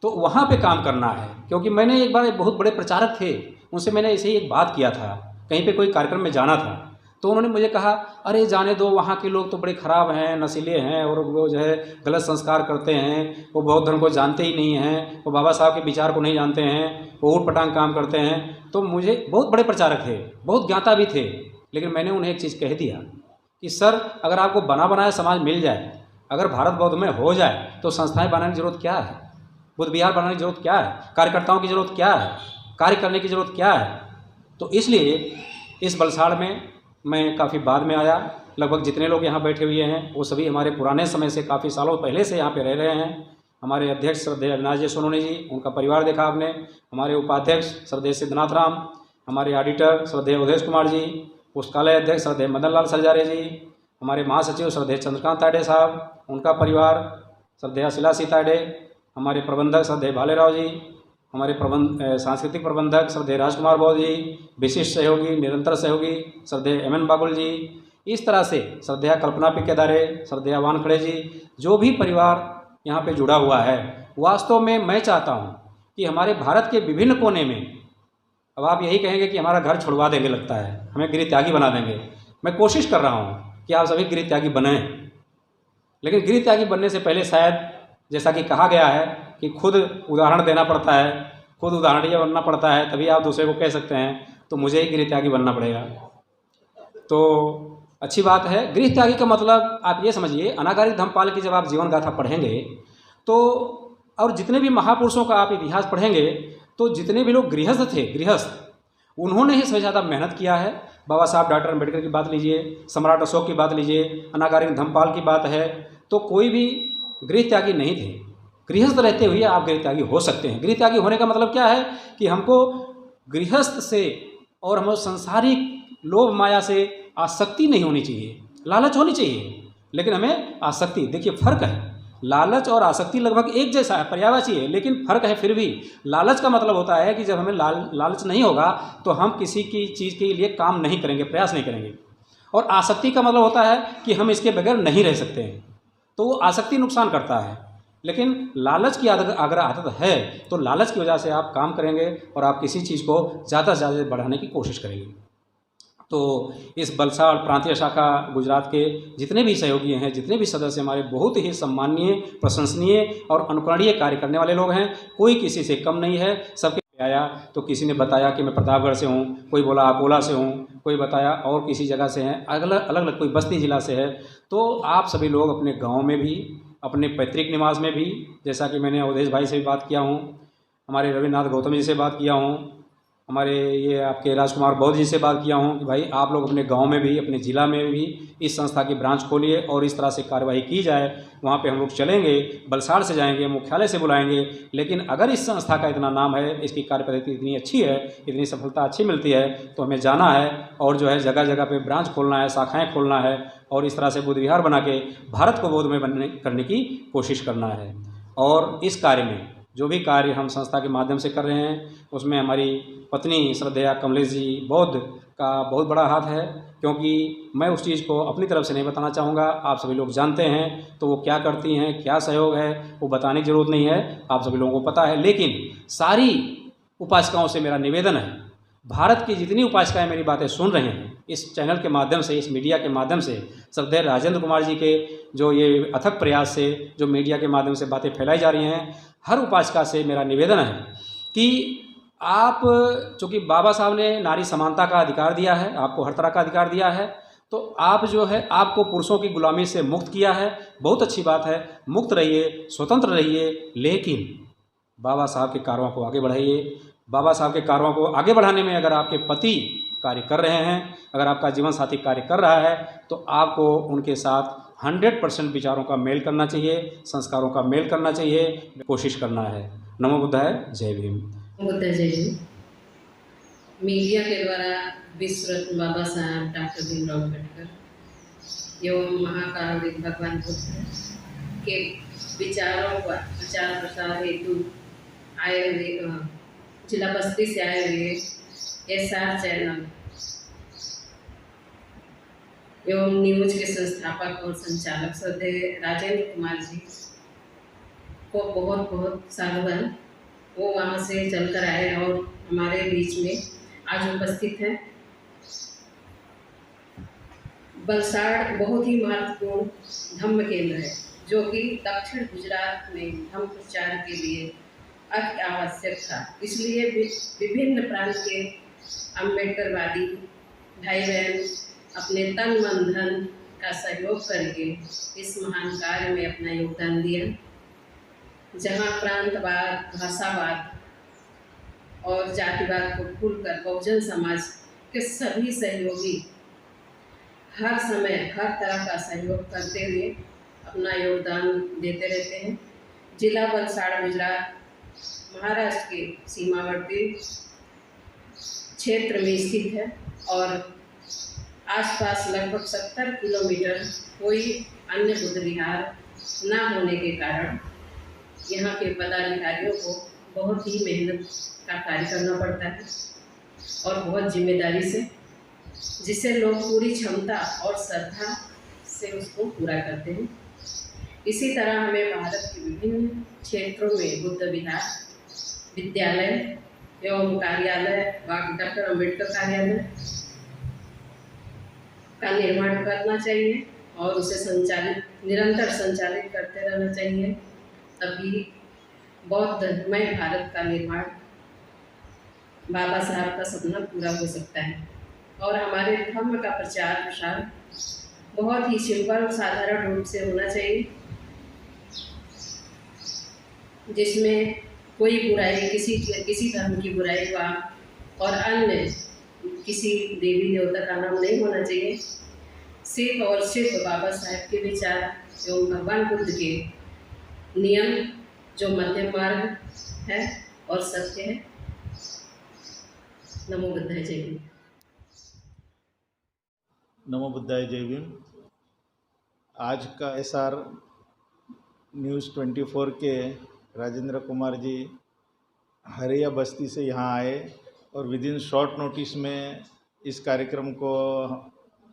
तो वहाँ पे काम करना है। क्योंकि मैंने एक बार एक बहुत बड़े प्रचारक थे, उनसे मैंने ऐसे ही एक बात किया था, कहीं पे कोई कार्यक्रम में जाना था, तो उन्होंने मुझे कहा, अरे जाने दो, वहाँ के लोग तो बड़े ख़राब हैं, नशीले हैं, और वो जो है गलत संस्कार करते हैं, वो बौद्ध धर्म को जानते ही नहीं हैं, वो बाबा साहब के विचार को नहीं जानते हैं, वो ऊट पटांग काम करते हैं। तो मुझे बहुत बड़े प्रचारक थे, बहुत ज्ञाता भी थे, लेकिन मैंने उन्हें एक चीज़ कह दिया कि सर, अगर आपको बना बनाया समाज मिल जाए, अगर भारत बौद्ध में हो जाए, तो संस्थाएँ बनाने की ज़रूरत क्या है, बुद्ध विहार बनाने की ज़रूरत क्या है, कार्यकर्ताओं की ज़रूरत क्या है, कार्य करने की ज़रूरत क्या है। तो इसलिए इस वलसाड़ में मैं काफ़ी बाद में आया। लगभग जितने लोग यहाँ बैठे हुए हैं वो सभी हमारे पुराने समय से, काफ़ी सालों पहले से यहाँ पे रह रहे हैं। हमारे अध्यक्ष श्रद्धेय अविनाश जी सोनोने जी, उनका परिवार देखा आपने, हमारे उपाध्यक्ष श्रद्धेय सिद्धनाथ राम, हमारे ऑडिटर श्रद्धेय उदेश कुमार जी, पुस्तकालय अध्यक्ष श्रद्धेय मदन लाल सरजारे जी, हमारे महासचिव श्रद्धेय चंद्रकांत तायडे साहब, उनका परिवार श्रद्धेय शिलासी तायडे, हमारे प्रबंधक श्रद्धेय भालेराव जी, हमारे सांस्कृतिक प्रबंधक श्रद्धेय राजकुमार बौद्ध जी, विशिष्ट सहयोगी, निरंतर सहयोगी श्रद्धेय एमएन बागुल जी, इस तरह से श्रद्धेय कल्पना पिकेदारे, श्रद्धेय वानखड़े जी, जो भी परिवार यहाँ पे जुड़ा हुआ है, वास्तव में मैं चाहता हूँ कि हमारे भारत के विभिन्न कोने में, अब आप यही कहेंगे कि हमारा घर छुड़वा देंगे, लगता है हमें गृह त्यागी बना देंगे। मैं कोशिश कर रहा हूँ कि आप सभी गृह त्यागी बनें, लेकिन गृह त्यागी बनने से पहले शायद, जैसा कि कहा गया है कि खुद उदाहरण देना पड़ता है, खुद उदाहरणीय बनना पड़ता है, तभी आप दूसरे को कह सकते हैं। तो मुझे ही गृह त्यागी बनना पड़ेगा। तो अच्छी बात है। गृह त्यागी का मतलब आप ये समझिए, अनागारिक धम्मपाल की जब आप जीवन गाथा पढ़ेंगे तो, और जितने भी महापुरुषों का आप इतिहास पढ़ेंगे, तो जितने भी लोग गृहस्थ थे, गृहस्थ, उन्होंने ही सबसे ज़्यादा मेहनत किया है। बाबा साहब डॉक्टर अम्बेडकर की बात लीजिए, सम्राट अशोक की बात लीजिए, अनागारिक धम्मपाल की बात है, तो कोई भी गृह त्यागी नहीं थे। गृहस्थ रहते हुए आप गृह त्यागी हो सकते हैं। गृह त्यागी होने का मतलब क्या है कि हमको गृहस्थ से और हम संसारिक लोभ माया से आसक्ति नहीं होनी चाहिए, लालच होनी चाहिए, लेकिन हमें आसक्ति, देखिए फ़र्क है, लालच और आसक्ति लगभग एक जैसा है, पर्यायवाची है, लेकिन फ़र्क है। फिर भी लालच का मतलब होता है कि जब हमें लालच नहीं होगा तो हम किसी की चीज़ के लिए काम नहीं करेंगे, प्रयास नहीं करेंगे। और आसक्ति का मतलब होता है कि हम इसके बगैर नहीं रह सकते हैं, तो वो आसक्ति नुकसान करता है। लेकिन लालच की अगर आदत है तो लालच की वजह से आप काम करेंगे और आप किसी चीज़ को ज़्यादा से ज़्यादा बढ़ाने की कोशिश करेंगे। तो इस वलसाड़ प्रांतीय शाखा गुजरात के जितने भी सहयोगी हैं, जितने भी सदस्य हमारे, बहुत ही सम्माननीय, प्रशंसनीय और अनुकरणीय कार्य करने वाले लोग हैं। कोई किसी से कम नहीं है। सबके आया तो किसी ने बताया कि मैं प्रतापगढ़ से हूँ, कोई बोला अकोला से हूँ, कोई बताया और किसी जगह से हैं, अलग अलग कोई बस्ती जिला से है। तो आप सभी लोग अपने गाँव में भी, अपने पैतृक निवास में भी, जैसा कि मैंने अवधेश भाई से भी बात किया हूँ, हमारे रविनाथ गौतम जी से बात किया हूँ, हमारे ये आपके राजकुमार बौद्ध जी से बात किया हूँ कि भाई आप लोग अपने गांव में भी, अपने ज़िला में भी इस संस्था की ब्रांच खोलिए और इस तरह से कार्रवाई की जाए। वहाँ पे हम लोग चलेंगे, वलसाड़ से जाएंगे, मुख्यालय से बुलाएंगे। लेकिन अगर इस संस्था का इतना नाम है, इसकी कार्य पद्धति इतनी अच्छी है, इतनी सफलता अच्छी मिलती है, तो हमें जाना है और जो है जगह जगह पर ब्रांच खोलना है, शाखाएँ खोलना है और इस तरह से बुद्ध विहार बना के भारत को बौद्धमय करने की कोशिश करना है। और इस कार्य में जो भी कार्य हम संस्था के माध्यम से कर रहे हैं, उसमें हमारी पत्नी श्रद्धेया कमलेश जी बौद्ध का बहुत बड़ा हाथ है, क्योंकि मैं उस चीज़ को अपनी तरफ से नहीं बताना चाहूँगा। आप सभी लोग जानते हैं, तो वो क्या करती हैं, क्या सहयोग है, वो बताने की ज़रूरत नहीं है, आप सभी लोगों को पता है। लेकिन सारी उपासिकाओं से मेरा निवेदन है, भारत की जितनी उपासिकाएँ मेरी बातें सुन रहे हैं, इस चैनल के माध्यम से, इस मीडिया के माध्यम से, श्रद्धेय राजेंद्र कुमार जी के जो ये अथक प्रयास से जो मीडिया के माध्यम से बातें फैलाई जा रही हैं, हर उपासिका से मेरा निवेदन है कि आप, चूँकि बाबा साहब ने नारी समानता का अधिकार दिया है, आपको हर तरह का अधिकार दिया है, तो आप जो है, आपको पुरुषों की गुलामी से मुक्त किया है, बहुत अच्छी बात है, मुक्त रहिए, स्वतंत्र रहिए। लेकिन बाबा साहब के कारवां को आगे बढ़ाइए। बाबा साहब के कारवां को आगे बढ़ाने में अगर आपके पति कार्य कर रहे हैं, अगर आपका जीवन साथी कार्य कर रहा है, तो आपको उनके साथ 100% विचारों का मेल करना चाहिए, संस्कारों का मेल करना चाहिए, कोशिश करना है। नमो बुद्धाय, जय भीम। बुद्ध जय भीम। मीडिया के द्वारा विश्व रत्न बाबा साहब डॉक्टर भीमराव अम्बेडकर एवं महाकाल भगवान बुद्ध के विचारों का प्रचार प्रसार हेतु आए हुए जिला बस्ती से आए हुए SR चैनल एवं न्यूज के संस्थापक और संचालक श्रद्धेय राजेंद्र कुमार जी को बहुत बहुत साधुवाद। वो वहाँ से चलकर आए और हमारे बीच में आज उपस्थित हैं। वलसाड़ बहुत ही महत्वपूर्ण धम्म केंद्र है, जो कि दक्षिण गुजरात में धम्म प्रचार के लिए अति आवश्यक था। इसलिए विभिन्न प्रांत के अम्बेडकरवादी भाई बहन अपने तन मन धन का सहयोग करके इस महान कार्य में अपना योगदान दिया। जहाँ प्रांतवाद, भाषावाद और जातिवाद को भूलकर बहुजन समाज के सभी सहयोगी हर समय हर तरह का सहयोग करते हुए अपना योगदान देते रहते हैं। जिला वलसाड़ गुजरात महाराष्ट्र के सीमावर्ती क्षेत्र में स्थित है और आसपास लगभग 70 किलोमीटर कोई अन्य बुद्ध विहार न होने के कारण यहाँ के पदाधिकारियों को बहुत ही मेहनत का कार्य करना पड़ता है और बहुत जिम्मेदारी से, जिसे लोग पूरी क्षमता और श्रद्धा से उसको पूरा करते हैं। इसी तरह हमें भारत के विभिन्न क्षेत्रों में बुद्ध विहार, विद्यालय एवं कार्यालय, डॉक्टर अम्बेडकर कार्यालय का निर्माण करना चाहिए और उसे निरंतर संचालित करते रहना चाहिए। तभी बौद्ध धर्ममय भारत का निर्माण बाबा साहब का सपना पूरा हो सकता है। और हमारे धर्म का प्रचार प्रसार बहुत ही सिंपल साधारण रूप से होना चाहिए, जिसमें कोई बुराई, किसी धर्म की बुराई व और अन्य किसी देवी देवता का नाम नहीं होना चाहिए। सिर्फ और सिर्फ बाबा साहब के विचार एवं भगवान बुद्ध के नियम जो मध्यम मार्ग है और सत्य है। नमो बुद्धाय जय भीम। नमो बुद्धाय जय भीम। आज का SR न्यूज़ 24 के राजेंद्र कुमार जी हरिया बस्ती से यहाँ आए और विदिन शॉर्ट नोटिस में इस कार्यक्रम को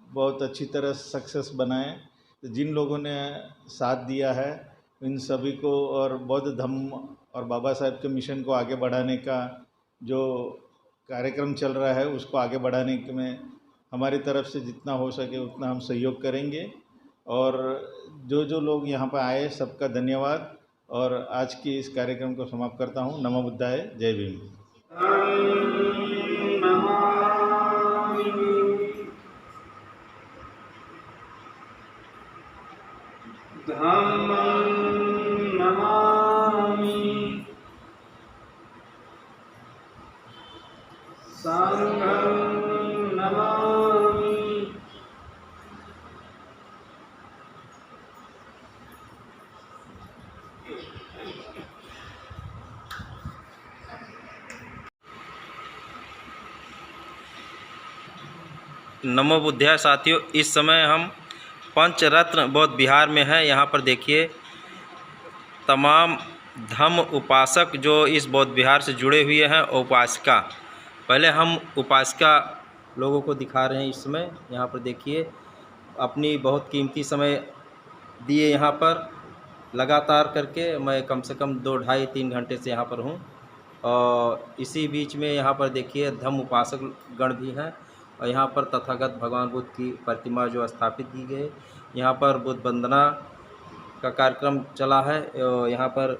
बहुत अच्छी तरह सक्सेस बनाए। तो जिन लोगों ने साथ दिया है इन सभी को और बौद्ध धम्म और बाबा साहब के मिशन को आगे बढ़ाने का जो कार्यक्रम चल रहा है उसको आगे बढ़ाने में हमारी तरफ से जितना हो सके उतना हम सहयोग करेंगे। और जो लोग यहाँ पर आए सबका धन्यवाद और आज की इस कार्यक्रम को समाप्त करता हूँ। नमो बुद्धाय जय भीम। धम्मं नमामि संघं नमामि नमो बुद्धाय। साथियों, इस समय हम पंचरत्न बौद्ध विहार में हैं। यहाँ पर देखिए तमाम धम्म उपासक जो इस बौद्ध विहार से जुड़े हुए हैं, उपासिका। पहले हम उपासिका लोगों को दिखा रहे हैं। इस समय यहाँ पर देखिए अपनी बहुत कीमती समय दिए यहाँ पर लगातार करके। मैं कम से कम 2, 2.5, 3 घंटे से यहाँ पर हूँ। और इसी बीच में यहाँ पर देखिए धम्म उपासक गण भी हैं और यहाँ पर तथागत भगवान बुद्ध की प्रतिमा जो स्थापित की गई। यहाँ पर बुद्ध वंदना का कार्यक्रम चला है। यहाँ पर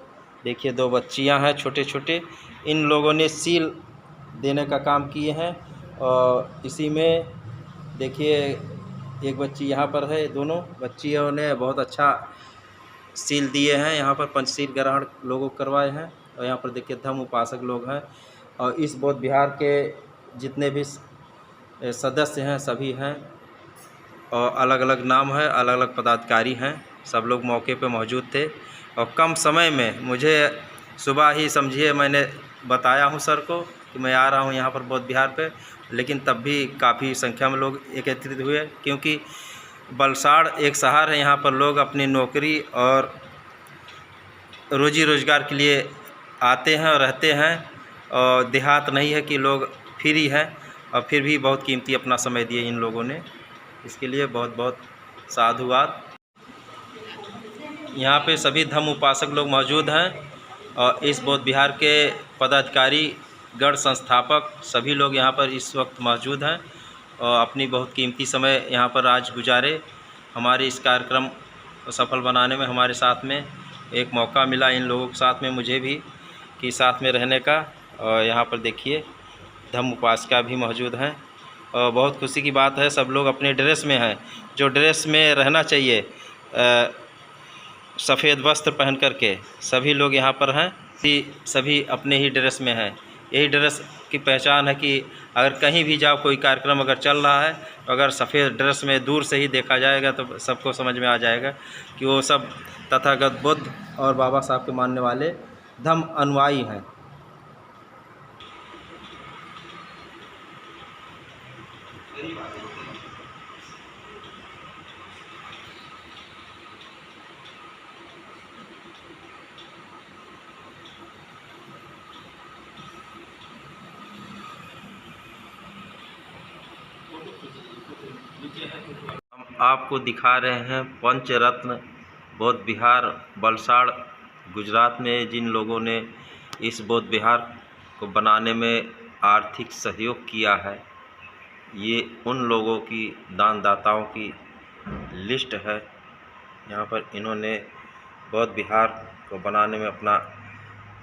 देखिए 2 बच्चियाँ हैं छोटे छोटे। इन लोगों ने सील देने का काम किए हैं और इसी में देखिए एक बच्ची यहाँ पर है। दोनों बच्चियों ने बहुत अच्छा सील दिए हैं। यहाँ पर पंचशील ग्रहण लोगों को करवाए हैं। और यहाँ पर देखिए धम्म उपासक लोग हैं और इस बौद्ध विहार के जितने भी सदस्य हैं सभी हैं और अलग अलग नाम है, अलग अलग पदाधिकारी हैं। सब लोग मौके पे मौजूद थे और कम समय में मुझे सुबह ही समझिए मैंने बताया हूँ सर को कि मैं आ रहा हूँ यहाँ पर बौद्ध विहार पे, लेकिन तब भी काफ़ी संख्या में लोग एकत्रित हुए क्योंकि वलसाड़ एक शहर है। यहाँ पर लोग अपनी नौकरी और रोजी रोज़गार के लिए आते हैं और रहते हैं और देहात नहीं है कि लोग फ्री हैं। और फिर भी बहुत कीमती अपना समय दिए इन लोगों ने, इसके लिए बहुत बहुत साधुवाद। यहाँ पे सभी धम्म उपासक लोग मौजूद हैं और इस बौद्ध विहार के पदाधिकारी गण संस्थापक सभी लोग यहाँ पर इस वक्त मौजूद हैं और अपनी बहुत कीमती समय यहाँ पर आज गुजारे। हमारे इस कार्यक्रम को सफल बनाने में हमारे साथ में एक मौका मिला इन लोगों के साथ में मुझे भी कि साथ में रहने का। और यहाँ पर देखिए धम्म उपासिका भी मौजूद हैं और बहुत खुशी की बात है सब लोग अपने ड्रेस में हैं, जो ड्रेस में रहना चाहिए, सफ़ेद वस्त्र पहन करके सभी लोग यहाँ पर हैं। सभी अपने ही ड्रेस में हैं। यही ड्रेस की पहचान है कि अगर कहीं भी जाओ, कोई कार्यक्रम अगर चल रहा है, अगर सफ़ेद ड्रेस में दूर से ही देखा जाएगा तो सबको समझ में आ जाएगा कि वो सब तथागत बुद्ध और बाबा साहब के मानने वाले धम्म अनुयायी हैं। हम आपको दिखा रहे हैं पंचरत्न बौद्ध विहार वलसाड़ गुजरात में जिन लोगों ने इस बौद्ध विहार को बनाने में आर्थिक सहयोग किया है। ये उन लोगों की दानदाताओं की लिस्ट है। यहाँ पर इन्होंने बौद्ध विहार को बनाने में अपना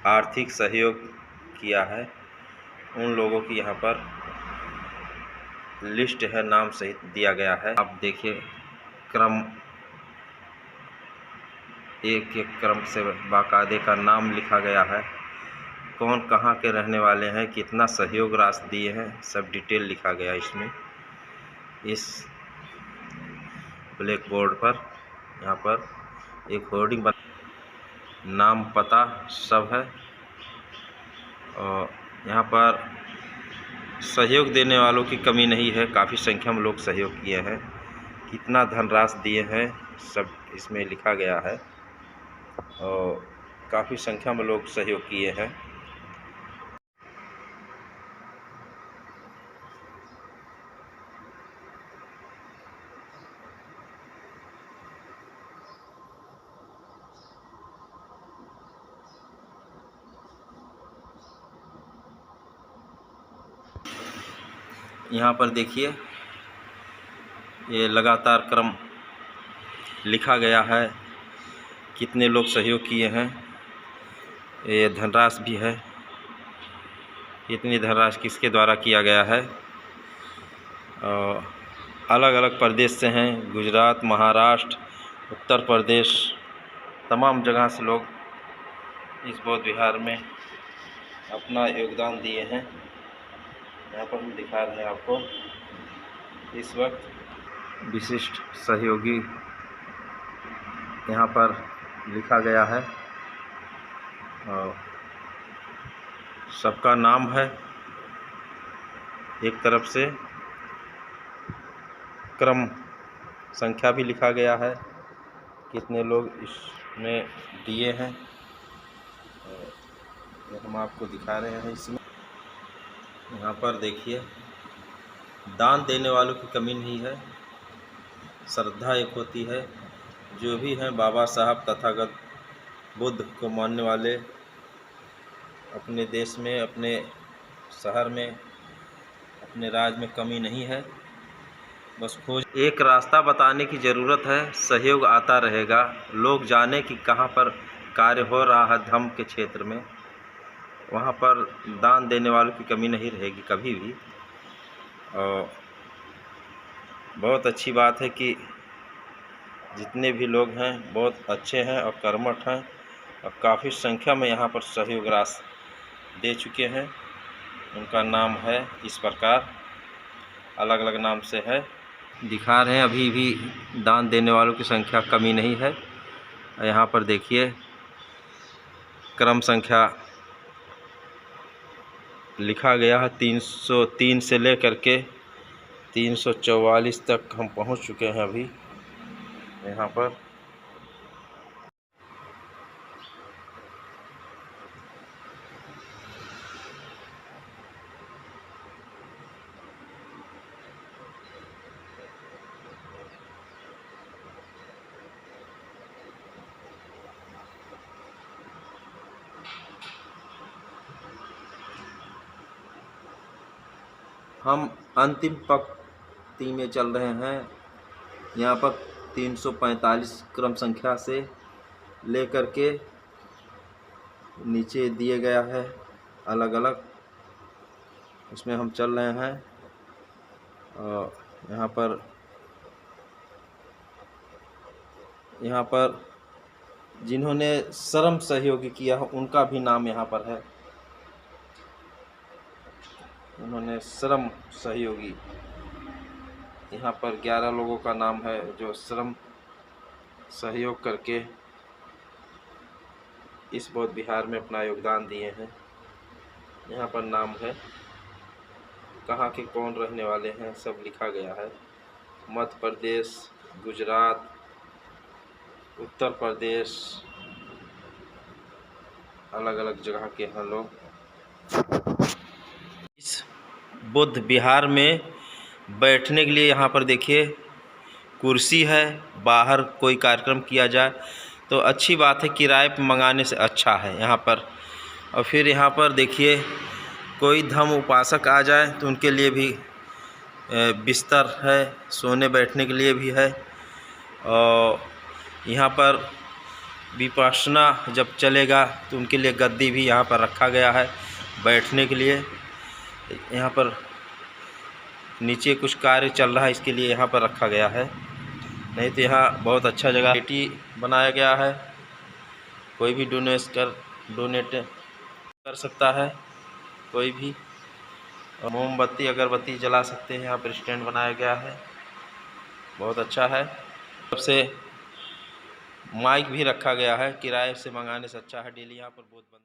आर्थिक सहयोग किया है। उन लोगों की यहाँ पर लिस्ट है, नाम सहित दिया गया है। आप देखिए क्रम एक एक क्रम से बाकायदे का नाम लिखा गया है, कौन कहाँ के रहने वाले हैं, कितना सहयोग राशि दिए हैं, सब डिटेल लिखा गया इसमें। इस ब्लैक बोर्ड पर यहाँ पर एक होर्डिंग नाम पता सब है और यहाँ पर सहयोग देने वालों की कमी नहीं है। काफ़ी संख्या में लोग सहयोग किए हैं, कितना धनराशि दिए हैं सब इसमें लिखा गया है और काफ़ी संख्या में लोग सहयोग किए हैं। यहाँ पर देखिए ये लगातार क्रम लिखा गया है, कितने लोग सहयोग किए हैं, ये धनराशि भी है, कितनी धनराशि किसके द्वारा किया गया है। और अलग अलग प्रदेश से हैं, गुजरात, महाराष्ट्र, उत्तर प्रदेश, तमाम जगह से लोग इस बौद्ध विहार में अपना योगदान दिए हैं। यहाँ पर हम दिखा रहे हैं आपको इस वक्त विशिष्ट सहयोगी यहाँ पर लिखा गया है और सबका नाम है। एक तरफ से क्रम संख्या भी लिखा गया है, कितने लोग इसमें दिए हैं हम आपको दिखा रहे हैं। इसमें यहाँ पर देखिए दान देने वालों की कमी नहीं है, श्रद्धा एक होती है। जो भी हैं बाबा साहब तथागत बुद्ध को मानने वाले अपने देश में, अपने शहर में, अपने राज्य में कमी नहीं है। बस खोज एक रास्ता बताने की ज़रूरत है, सहयोग आता रहेगा। लोग जाने कि कहाँ पर कार्य हो रहा है धम्म के क्षेत्र में, वहाँ पर दान देने वालों की कमी नहीं रहेगी कभी भी। और बहुत अच्छी बात है कि जितने भी लोग हैं बहुत अच्छे हैं और कर्मठ हैं और काफ़ी संख्या में यहाँ पर सहयोग राशि दे चुके हैं। उनका नाम है इस प्रकार, अलग अलग नाम से है, दिखा रहे हैं। अभी भी दान देने वालों की संख्या कमी नहीं है। यहाँ पर देखिए क्रम संख्या लिखा गया है, 303 से लेकर के 344 तक हम पहुंच चुके हैं अभी यहाँ पर। हम अंतिम पंक्ति में चल रहे हैं। यहाँ पर 345 क्रम संख्या से लेकर के नीचे दिए गया है अलग अलग, उसमें हम चल रहे हैं। और यहाँ पर जिन्होंने श्रम सहयोग किया है उनका भी नाम यहाँ पर है। उन्होंने श्रम सहयोगी, यहाँ पर 11 लोगों का नाम है जो श्रम सहयोग करके इस बौद्ध विहार में अपना योगदान दिए हैं। यहाँ पर नाम है, कहाँ के कौन रहने वाले हैं सब लिखा गया है। मध्य प्रदेश, गुजरात, उत्तर प्रदेश, अलग अलग जगह के हैं लोग। इस बुद्ध विहार में बैठने के लिए यहाँ पर देखिए कुर्सी है। बाहर कोई कार्यक्रम किया जाए तो अच्छी बात है, किराए पर मंगाने से अच्छा है यहाँ पर। और फिर यहाँ पर देखिए कोई धम्म उपासक आ जाए तो उनके लिए भी बिस्तर है, सोने बैठने के लिए भी है। और यहाँ पर विपश्यना जब चलेगा तो उनके लिए गद्दी भी यहाँ पर रखा गया है बैठने के लिए। यहाँ पर नीचे कुछ कार्य चल रहा है, इसके लिए यहाँ पर रखा गया है। नहीं तो यहाँ बहुत अच्छा जगह पेटी बनाया गया है, कोई भी डोनेट कर सकता है कोई भी। और मोमबत्ती अगरबत्ती जला सकते हैं। यहाँ पर स्टैंड बनाया गया है, बहुत अच्छा है। सबसे माइक भी रखा गया है, किराए से मंगाने से अच्छा है। डेली यहाँ पर बहुत बंद